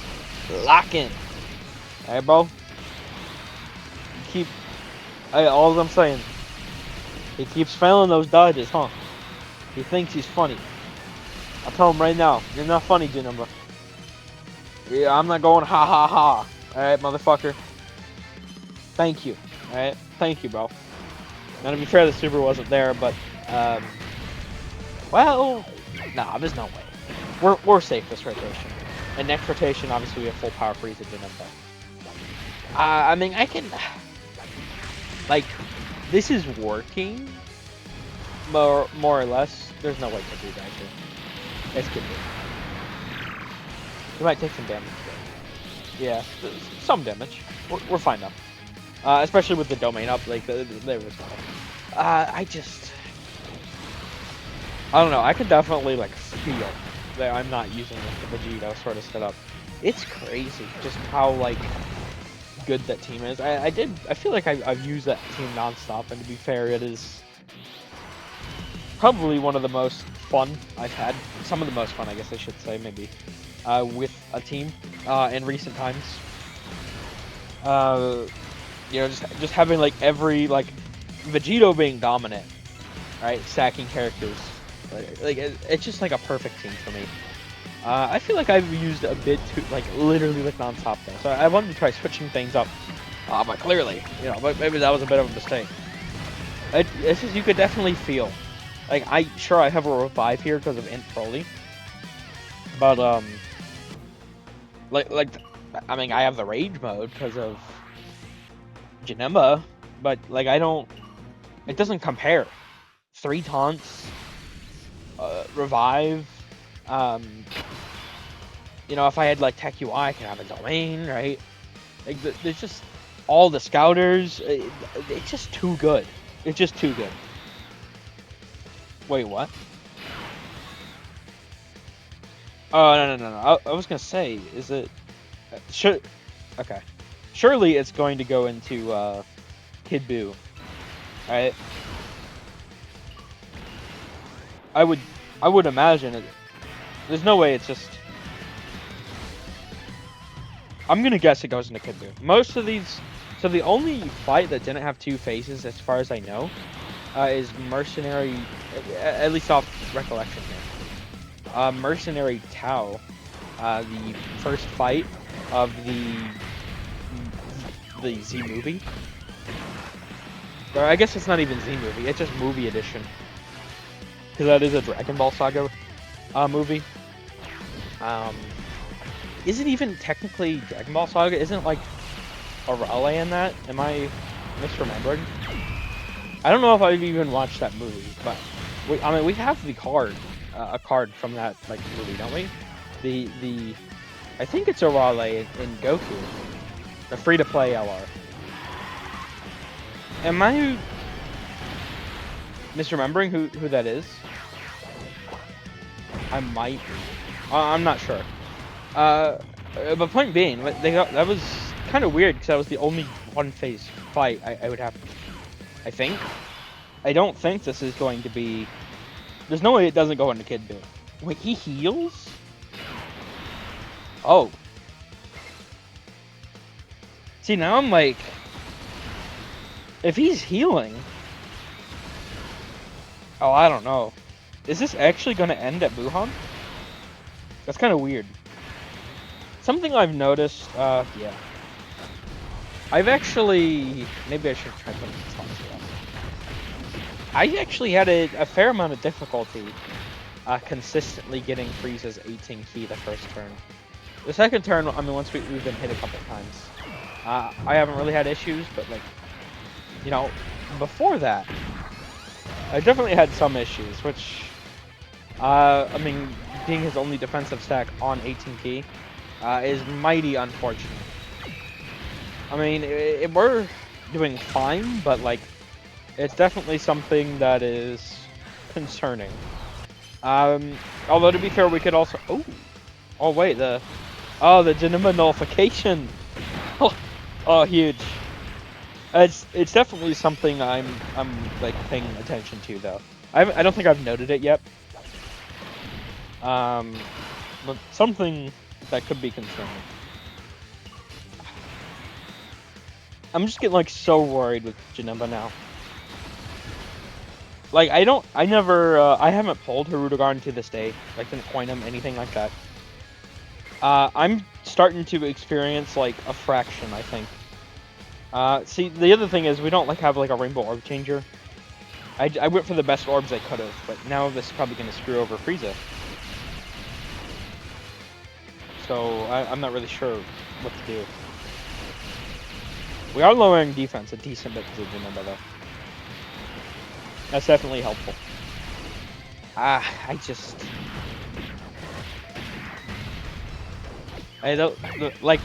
[SPEAKER 1] Lock in. Alright, bro? All I'm saying, he keeps failing those dodges, huh? He thinks he's funny. I'll tell him right now, you're not funny, Janemba. Yeah, I'm not going ha ha ha. Alright, motherfucker. Thank you. Alright? Thank you, bro. Now, to be fair, the super wasn't there, but, well, nah, there's no way. We're safe this rotation. And next rotation, obviously, we have full power freeze at Janemba. I mean, I can... Like, this is working, more or less. There's no way to do that here. It's good. We might take some damage, though. Yeah, some damage. We're fine, though. Especially with the domain up, like, there was go. I don't know, I could definitely, like, feel that I'm not using, like, the Vegito sort of setup. It's crazy, just how, like, good that team is. I feel like I've used that team non-stop, and to be fair, it is probably one of the most fun I've had. Some of the most fun, I guess I should say, maybe, with a team in recent times. You know, just having, like, every, like, Vegito being dominant, right? Stacking characters. Like it's just, like, a perfect team for me. I feel like I've used a bit too, like, literally, like, non-stop though. So I wanted to try switching things up. But clearly, you know, maybe that was a bit of a mistake. It's just, you could definitely feel. Like, I have a revive here because of Int Broly. But, like, I mean, I have the rage mode because of Janemba, but, like, it doesn't compare. 3 taunts, revive, you know, if I had, like, Tech UI, I could have a domain, right? Like, there's just all the scouters. It's just too good. It's just too good. Wait, what? Oh, no. I was gonna say, is it... Okay. Surely it's going to go into, Kid Buu. Right? I would imagine it. There's no way it's just... I'm gonna guess it goes into Kid Buu. Most of these... So the only fight that didn't have 2 phases, as far as I know, is Mercenary... At least off recollection here. Mercenary Tao. The first fight of the Z movie. Or I guess it's not even Z movie, it's just movie edition. Because that is a Dragon Ball Saga movie. Is it even technically Dragon Ball Saga? Isn't, like, Arale in that? Am I misremembering? I don't know if I've even watched that movie, but we have the card, a card from that, like, movie, don't we? The I think it's Arale in Goku, the free-to-play LR. Am I misremembering who that is? I might. I'm not sure. But point being, that was kind of weird because that was the only one-phase fight I would have. I think. I don't think this is going to be. There's no way it doesn't go into Kid Buu. Wait, he heals? Oh. See, now I'm like, if he's healing. Oh, I don't know. Is this actually going to end at Buhan? That's kind of weird. Something I've noticed, yeah. I've actually... Maybe I should try putting this on as well. I actually had a fair amount of difficulty consistently getting Frieza's 18 key the first turn. The second turn, I mean, once we've been hit a couple times, I haven't really had issues, but like, you know, before that, I definitely had some issues, which, I mean, being his only defensive stack on 18 key is mighty unfortunate. I mean, we're doing fine, but like, it's definitely something that is concerning. Although to be fair, we could also... Oh wait, the Janemba nullification! Oh, huge. It's definitely something I'm like paying attention to though. I don't think I've noted it yet. But something that could be concerning. I'm just getting like so worried with Janemba now. Like I haven't pulled Hirudegarn to this day. Like didn't coin him, anything like that. I'm starting to experience like a fraction, I think. See, the other thing is we don't like have like a rainbow orb changer. I went for the best orbs I could have, but now this is probably gonna screw over Frieza. So I'm not really sure what to do. We are lowering defense a decent bit because of Janemba though. That's definitely helpful. I don't like.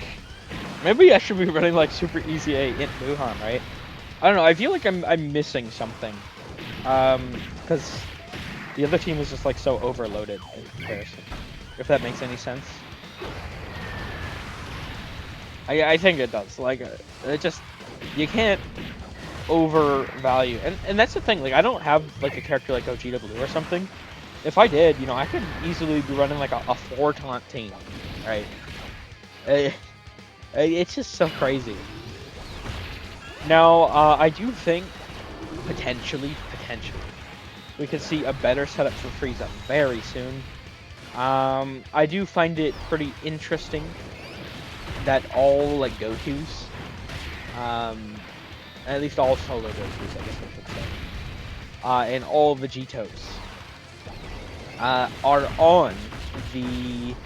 [SPEAKER 1] Maybe I should be running like super easy A in Wuhan, right? I don't know. I feel like I'm missing something. Because the other team is just like so overloaded in comparison. If that makes any sense. I think it does. Like it just you can't overvalue, and that's the thing. Like I don't have like a character like OGW or something. If I did, you know, I could easily be running like a 4 taunt team, right? It's just so crazy. Now, I do think potentially, we could see a better setup for Frieza very soon. I do find it pretty interesting that all like go-tos, at least all solo go-tos, I guess I should say, and all Vegetos are on the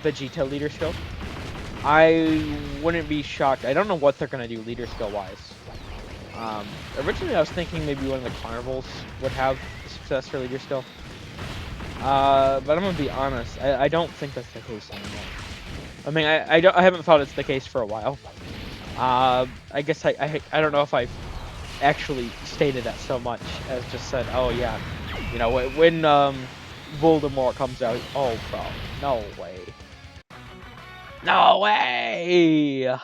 [SPEAKER 1] Vegeta leader skill. I wouldn't be shocked. I don't know what they're gonna do leader skill wise. Originally I was thinking maybe one of the carnivals would have the success for leader skill. But I'm gonna be honest, I don't think that's the case anymore. I mean, I haven't thought it's the case for a while. I guess I don't know if I've actually stated that so much as just said, oh yeah, you know, when Voldemort comes out, oh bro, no way. No way!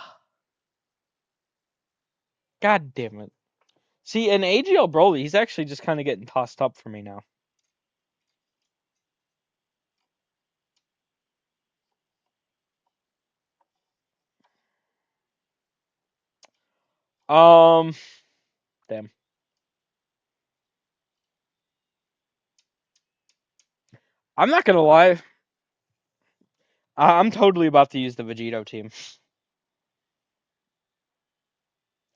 [SPEAKER 1] God damn it. See, and AGL Broly, he's actually just kind of getting tossed up for me now. Damn. I'm not gonna lie. I'm totally about to use the Vegito team.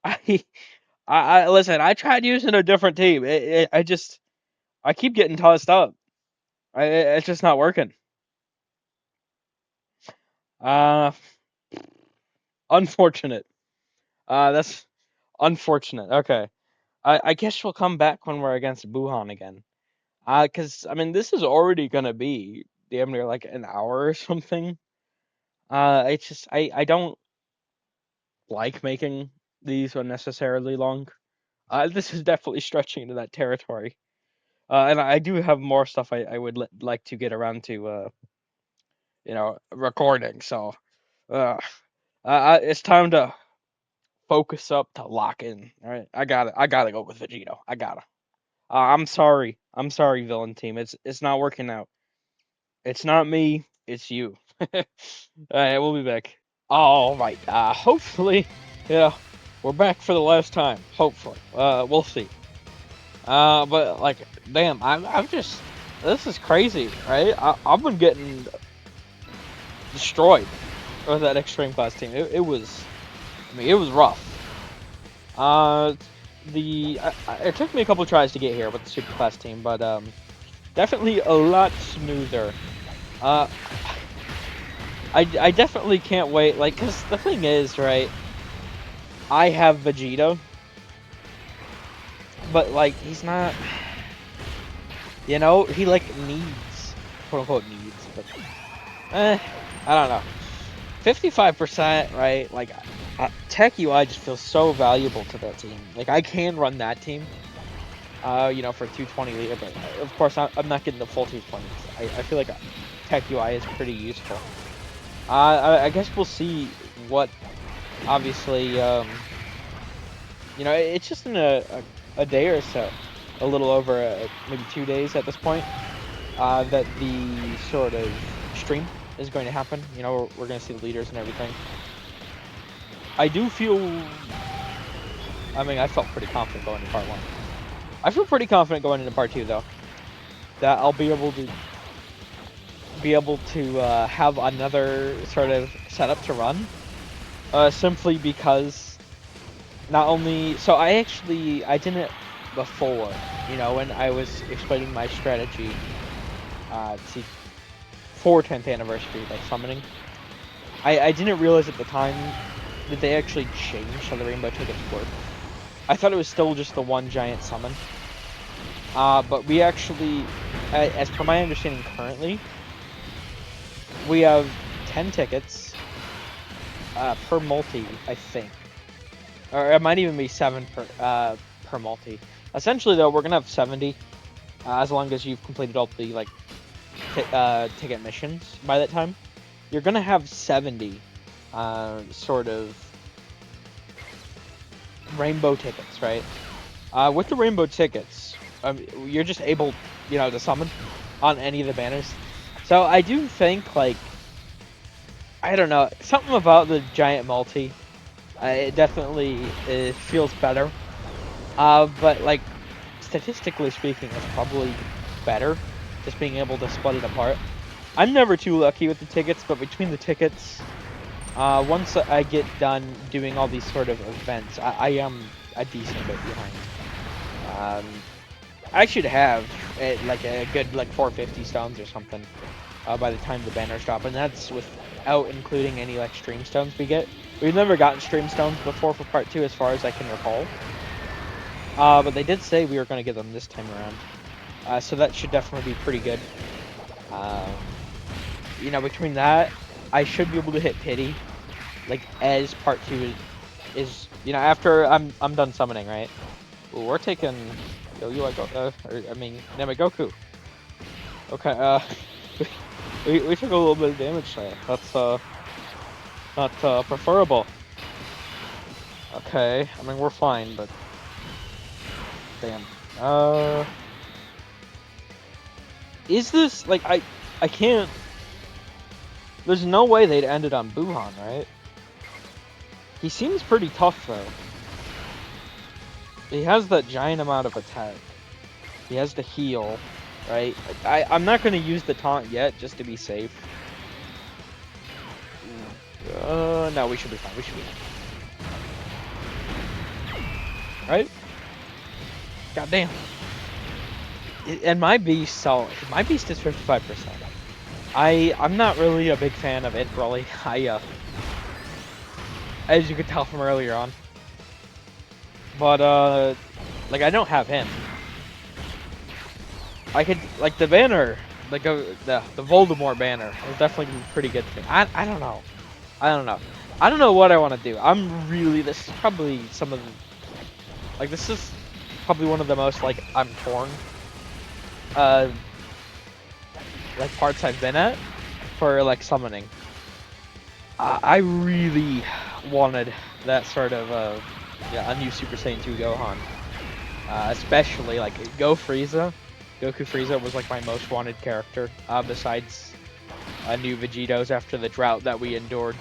[SPEAKER 1] I listen. I tried using a different team. I keep getting tossed up. It's just not working. Uh, Unfortunate. That's unfortunate. Okay. I guess we'll come back when we're against Buhan again. Cause I mean this is already gonna be damn near like an hour or something. It's just I don't like making these unnecessarily long. This is definitely stretching into that territory. And I do have more stuff I would like to get around to, you know, recording. So, it's time to focus up to lock in. All right, I gotta go with Vegito. I gotta. I'm sorry. I'm sorry, villain team. It's not working out. It's not me. It's you. All right, we'll be back. All right. Hopefully, you know, we're back for the last time. Hopefully. We'll see. But like, damn, I'm just, this is crazy, right? I've been getting destroyed with that extreme class team. It was mean, it was rough. It took me a couple tries to get here with the Superclass team, but definitely a lot smoother. Uh, I definitely can't wait, like, cause the thing is, right? I have Vegeta, but like he's not, you know, he like needs, quote unquote needs, but I don't know. 55%, right? Like Tech UI just feels so valuable to that team. Like I can run that team. You know, for 220 leader, but of course I'm not getting the full 220s. I feel like Tech UI is pretty useful. I guess we'll see what, obviously, you know, it's just in a day or so, a little over maybe 2 days at this point, that the sort of stream is going to happen. You know, we're going to see the leaders and everything. I do feel, I mean, I felt pretty confident going into part 1. I feel pretty confident going into part 2, though, that I'll be able to have another sort of setup to run, simply because not only, so I did it before, you know, when I was explaining my strategy for 10th anniversary, like summoning. I didn't realize at the time that they actually changed how the rainbow tickets work. I thought it was still just the one giant summon. But we actually, as per my understanding currently, we have 10 tickets per multi, I think. Or it might even be 7 per multi. Essentially, though, we're gonna have 70 as long as you've completed all the like ticket missions by that time. You're gonna have 70 sort of rainbow tickets, right? With the rainbow tickets, you're just able, you know, to summon on any of the banners. So I do think, like, I don't know, something about the giant multi. It definitely feels better. But like statistically speaking, it's probably better just being able to split it apart. I'm never too lucky with the tickets, but between the tickets, once I get done doing all these sort of events, I am a decent bit behind. I should have like a good like 450 stones or something by the time the banners drop, and that's without including any like stream stones we get. We've never gotten stream stones before for part 2 as far as I can recall. But they did say we were going to get them this time around. So that should definitely be pretty good. You know, between that, I should be able to hit pity, like as part 2 is you know, after I'm done summoning, right? Ooh, we're taking Nemagoku. Okay, we took a little bit of damage there. That's not preferable. Okay, I mean we're fine, but damn. Is this like I can't. There's no way they'd end it on Buhan, right? He seems pretty tough though. He has that giant amount of attack. He has the heal, right? I'm not gonna use the taunt yet, just to be safe. No, we should be fine. We should be fine. Right? Goddamn. And my beast, my beast is 55%. I'm not really a big fan of it, Broly. As you could tell from earlier on. But, like, I don't have him. I could, like, the banner, like, the Voldemort banner is definitely pretty good for me. I don't know. I don't know what I want to do. This is probably some of the, like, this is probably one of the most, like, I'm torn, like, parts I've been at for, like, summoning. I really wanted that sort of, yeah, a new Super Saiyan 2 Gohan. Especially, like, Goku Frieza was, like, my most wanted character, besides new Vegetos after the drought that we endured.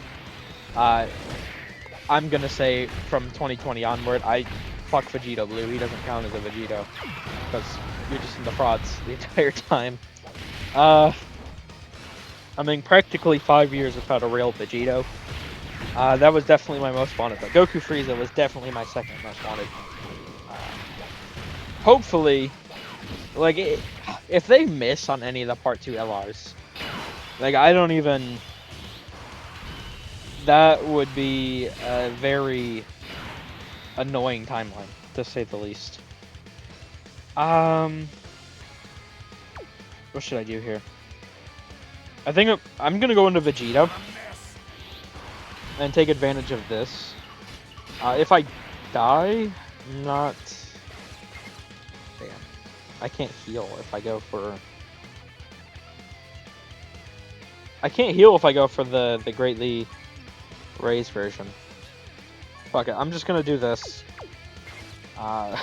[SPEAKER 1] I'm gonna say from 2020 onward, fuck Vegito Blue. He doesn't count as a Vegito, because you're just in the frauds the entire time. I mean, practically 5 years without a real Vegito. That was definitely my most wanted, but Goku Frieza was definitely my second most wanted. Hopefully, like, if they miss on any of the Part 2 LRs, like, I don't even... That would be a very annoying timeline, to say the least. What should I do here? I think I'm gonna go into Vegeta and take advantage of this. If I die, not... Damn. I can't heal if I go for... I can't heal if I go for the greatly raised version. Fuck it, I'm just gonna do this. I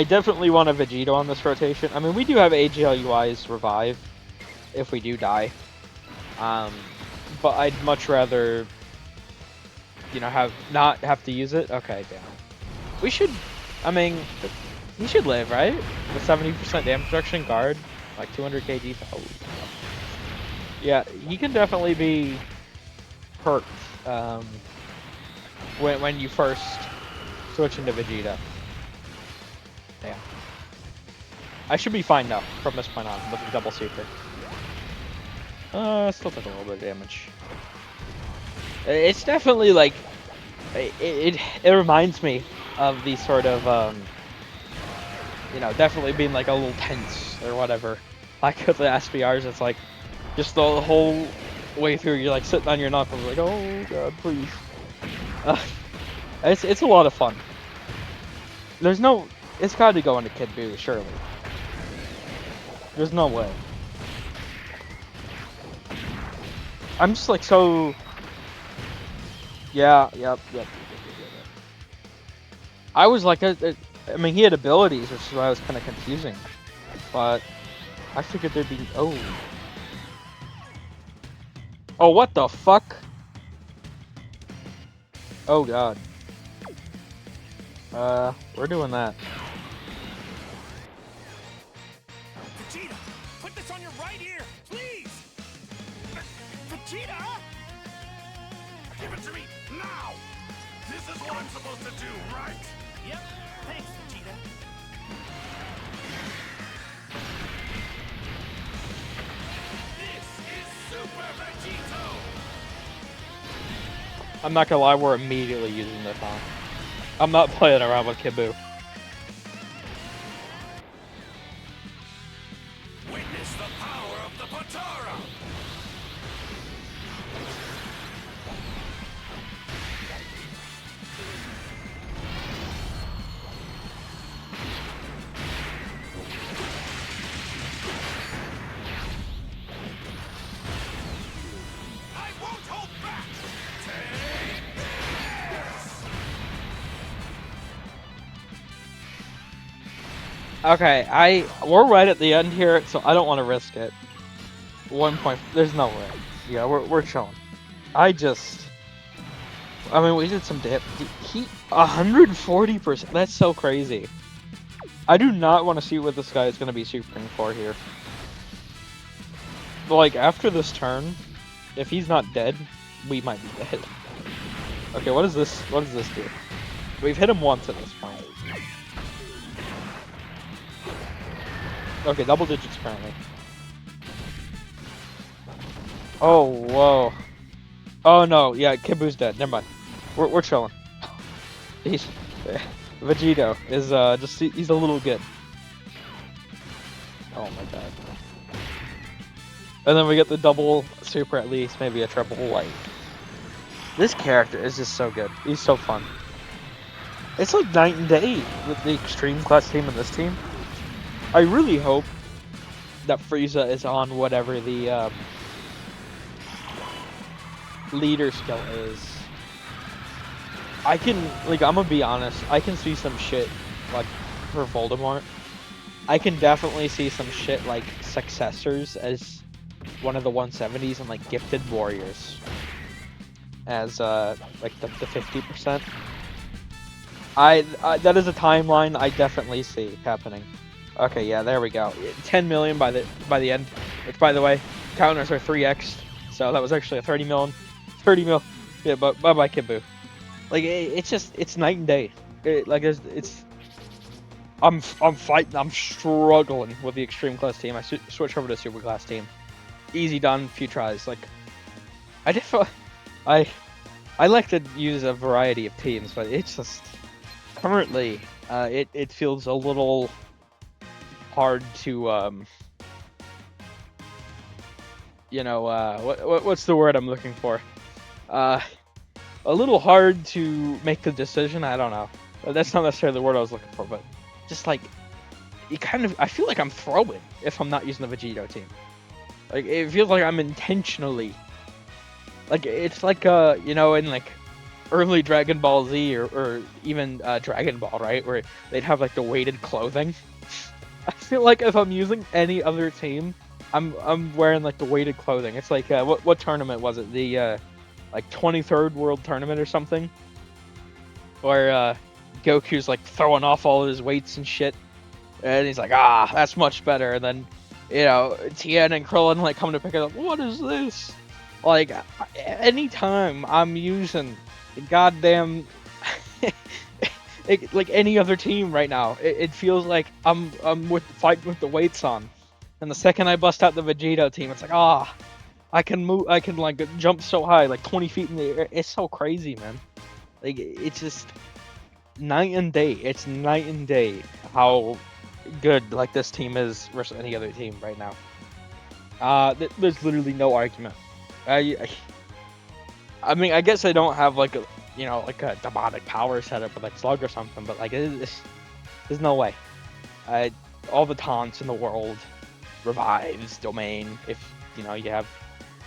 [SPEAKER 1] definitely want a Vegeta on this rotation. I mean, we do have AGLUI's revive if we do die. But I'd much rather, you know, not have to use it. Okay, damn. We should, I mean, he should live, right? With 70% damage reduction, guard, like 200 kg. Oh, yeah, he can definitely be hurt when you first switch into Vegeta. Damn. I should be fine now from this point on with the double super. Still took a little bit of damage. It's definitely like it reminds me of the sort of you know, definitely being like a little tense or whatever. Like with the SPRs, it's like just the whole way through you're like sitting on your knuckles like, oh god, please. It's a lot of fun. There's no, it's got to go into Kid Buu, surely. There's no way. I'm just like so. Yeah, yep. I was like, I mean, he had abilities, which is why I was kind of confusing. But I figured there'd be. Oh. Oh, what the fuck? Oh god. We're doing that.
[SPEAKER 2] Vegeta, put this on your right ear, please! Vegeta! Give it to me, now! This is what I'm supposed to do, right? Yep, thanks, Vegeta. This is Super Vegito!
[SPEAKER 1] I'm not gonna lie, we're immediately using this on. I'm not playing around with Kid Buu.
[SPEAKER 2] Witness the power of the Potara! I won't hold back! Take this!
[SPEAKER 1] Okay, we're right at the end here, so I don't want to risk it. 1 point. There's no way. Yeah, we're chilling. I mean, we did some dip. He 140%. That's so crazy. I do not want to see what this guy is going to be supering for here. But like after this turn, if he's not dead, we might be dead. Okay, what is this? What does this do? We've hit him once at this point. Okay, double digits currently. Oh, whoa. Oh no, yeah, Kid Buu's dead. Never mind. We're chilling. He's Vegito is he's a little good. Oh my god. And then we get the double super at least, maybe a triple white. This character is just so good. He's so fun. It's like night and day with the Extreme Class team and this team. I really hope that Frieza is on whatever the leader skill is. I can, like, I'm gonna be honest, I can see some shit, like, for Voldemort. I can definitely see some shit like Successors as one of the 170s and, like, Gifted Warriors as, like, the 50%. That is a timeline I definitely see happening. Okay, yeah, there we go. 10 million by the end, which, by the way, counters are 3x, so that was actually a 30 million 30 mil. Yeah, but bye bye, Kibu. Like it's just it's night and day. Like it's I'm fighting. I'm struggling with the extreme class team. I switch over to super class team. Easy done. Few tries. Like I just I I like to use a variety of teams, but it's just currently it feels a little hard to what's the word I'm looking for? Uh, a little hard to make the decision. I don't know. That's not necessarily the word I was looking for, but just like you kind of, I feel like I'm throwing if I'm not using the Vegito team. Like it feels like I'm intentionally, like it's like in like early Dragon Ball Z or even Dragon Ball, right, where they'd have like the weighted clothing. I feel like if I'm using any other team, I'm wearing like the weighted clothing. It's like what tournament was it? The like 23rd World Tournament or something, where Goku's like throwing off all his weights and shit, and he's like, that's much better. And then Tien and Krillin like come to pick it up. What is this? Like anytime I'm using goddamn like any other team right now, it feels like I'm with fighting with the weights on. And the second I bust out the Vegito team, it's like I can move, I can like jump so high, like 20 feet in the air. It's so crazy, man. Like it's just night and day. It's night and day how good like this team is versus any other team right now. There's literally no argument. I I mean, I guess I don't have like a demonic power setup with like Slug or something, but like there's no way. I all the taunts in the world, revives, domain. If you have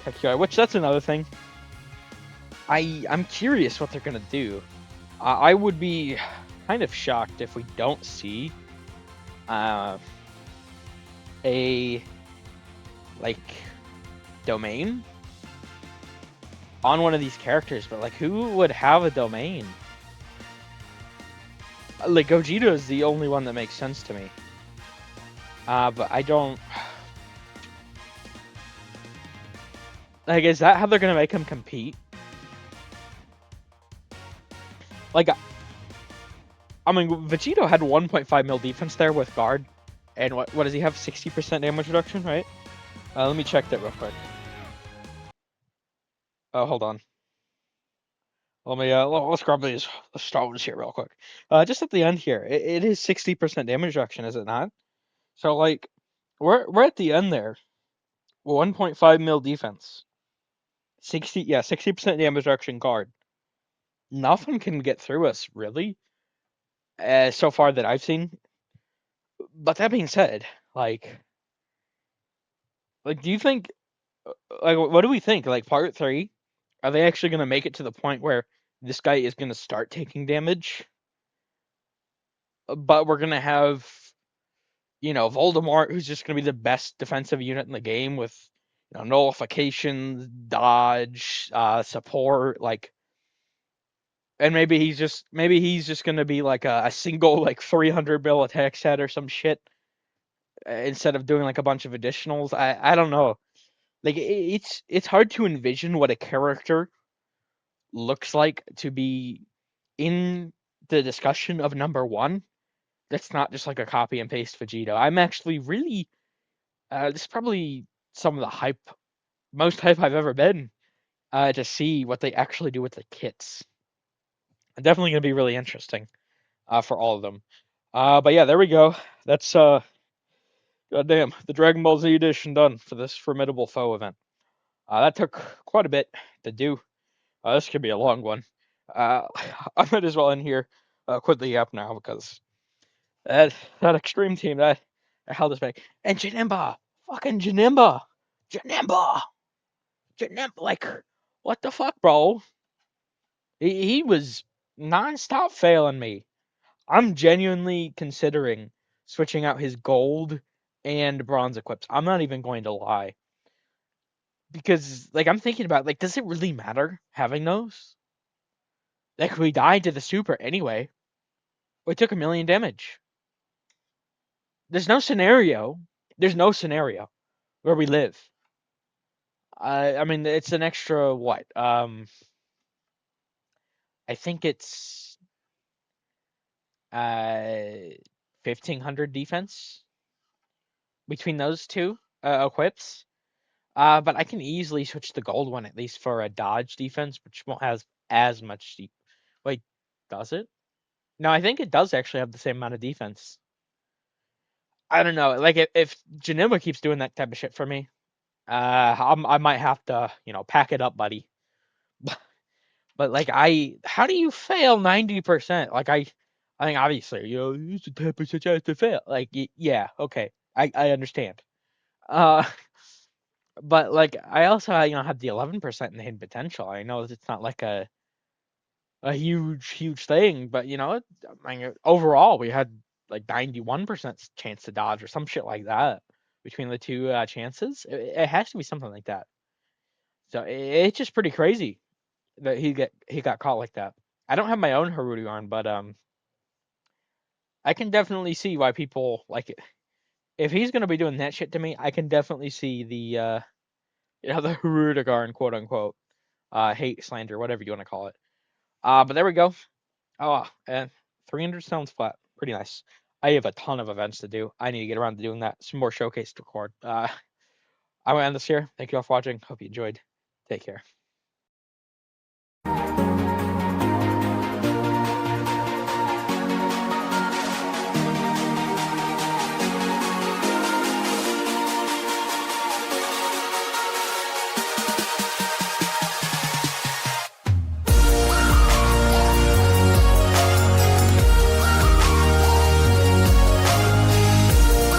[SPEAKER 1] Tech which that's another thing. I'm curious what they're gonna do. I would be kind of shocked if we don't see uh, a like domain on one of these characters, but like who would have a domain? Like Gogeta is the only one that makes sense to me. But I don't. Like, is that how they're gonna make him compete? Like, I mean, Vegito had 1.5 mil defense there with guard, and what does he have? 60% damage reduction, right? Let me check that real quick. Hold on. Let me let's grab these stones here real quick. Just at the end here, it is 60% damage reduction, is it not? So like, we're at the end there. 1.5 mil defense. 60% damage reduction guard. Nothing can get through us really, so far that I've seen. But that being said, like, do you think, like, what do we think? Like, part three, are they actually gonna make it to the point where this guy is gonna start taking damage? But we're gonna have, Voldemort, who's just gonna be the best defensive unit in the game with, nullifications, dodge, support, like, and maybe he's just gonna be like a single like 300 bill attack set or some shit instead of doing like a bunch of additionals. I don't know. Like it's hard to envision what a character looks like to be in the discussion of number one. That's not just like a copy and paste Vegito. I'm actually really this is probably some of the most hype I've ever been to see what they actually do with the kits. Definitely gonna be really interesting for all of them. But yeah, there we go. That's goddamn the Dragon Ball Z edition done for this Formidable Foe event. That took quite a bit to do. This could be a long one. Uh, I might as well end here. Quit the app now because that extreme team that held us back. And Janemba, fucking Janemba, like what the fuck, bro? He was nonstop failing me. I'm genuinely considering switching out his gold and bronze equips. I'm not even going to lie. Because like I'm thinking about like does it really matter having those? Like we died to the super anyway. We took 1,000,000 damage. There's no scenario. There's no scenario where we live. I mean, it's an extra what? I think it's 1500 defense between those two equips. But I can easily switch the gold one at least for a dodge defense, which won't have as much deep. Wait, does it? No, I think it does actually have the same amount of defense. I don't know. Like if Janima keeps doing that type of shit for me, I might have to, pack it up, buddy. But like how do you fail 90%? Like I think obviously, it's a 10% chance to fail. Like yeah, okay, I understand. Uh, but like I also have the 11% in the hidden potential. I know it's not like a huge thing, but I mean, overall we had like 91% chance to dodge or some shit like that between the two chances. It has to be something like that. So it's just pretty crazy that he got caught like that. I don't have my own Haruto on, but I can definitely see why people like it. If he's gonna be doing that shit to me, I can definitely see the the Haruto quote unquote hate slander, whatever you want to call it. But there we go. Oh, and 300 stones flat, pretty nice. I have a ton of events to do. I need to get around to doing that. Some more showcase to record. I will end this here. Thank you all for watching. Hope you enjoyed. Take care.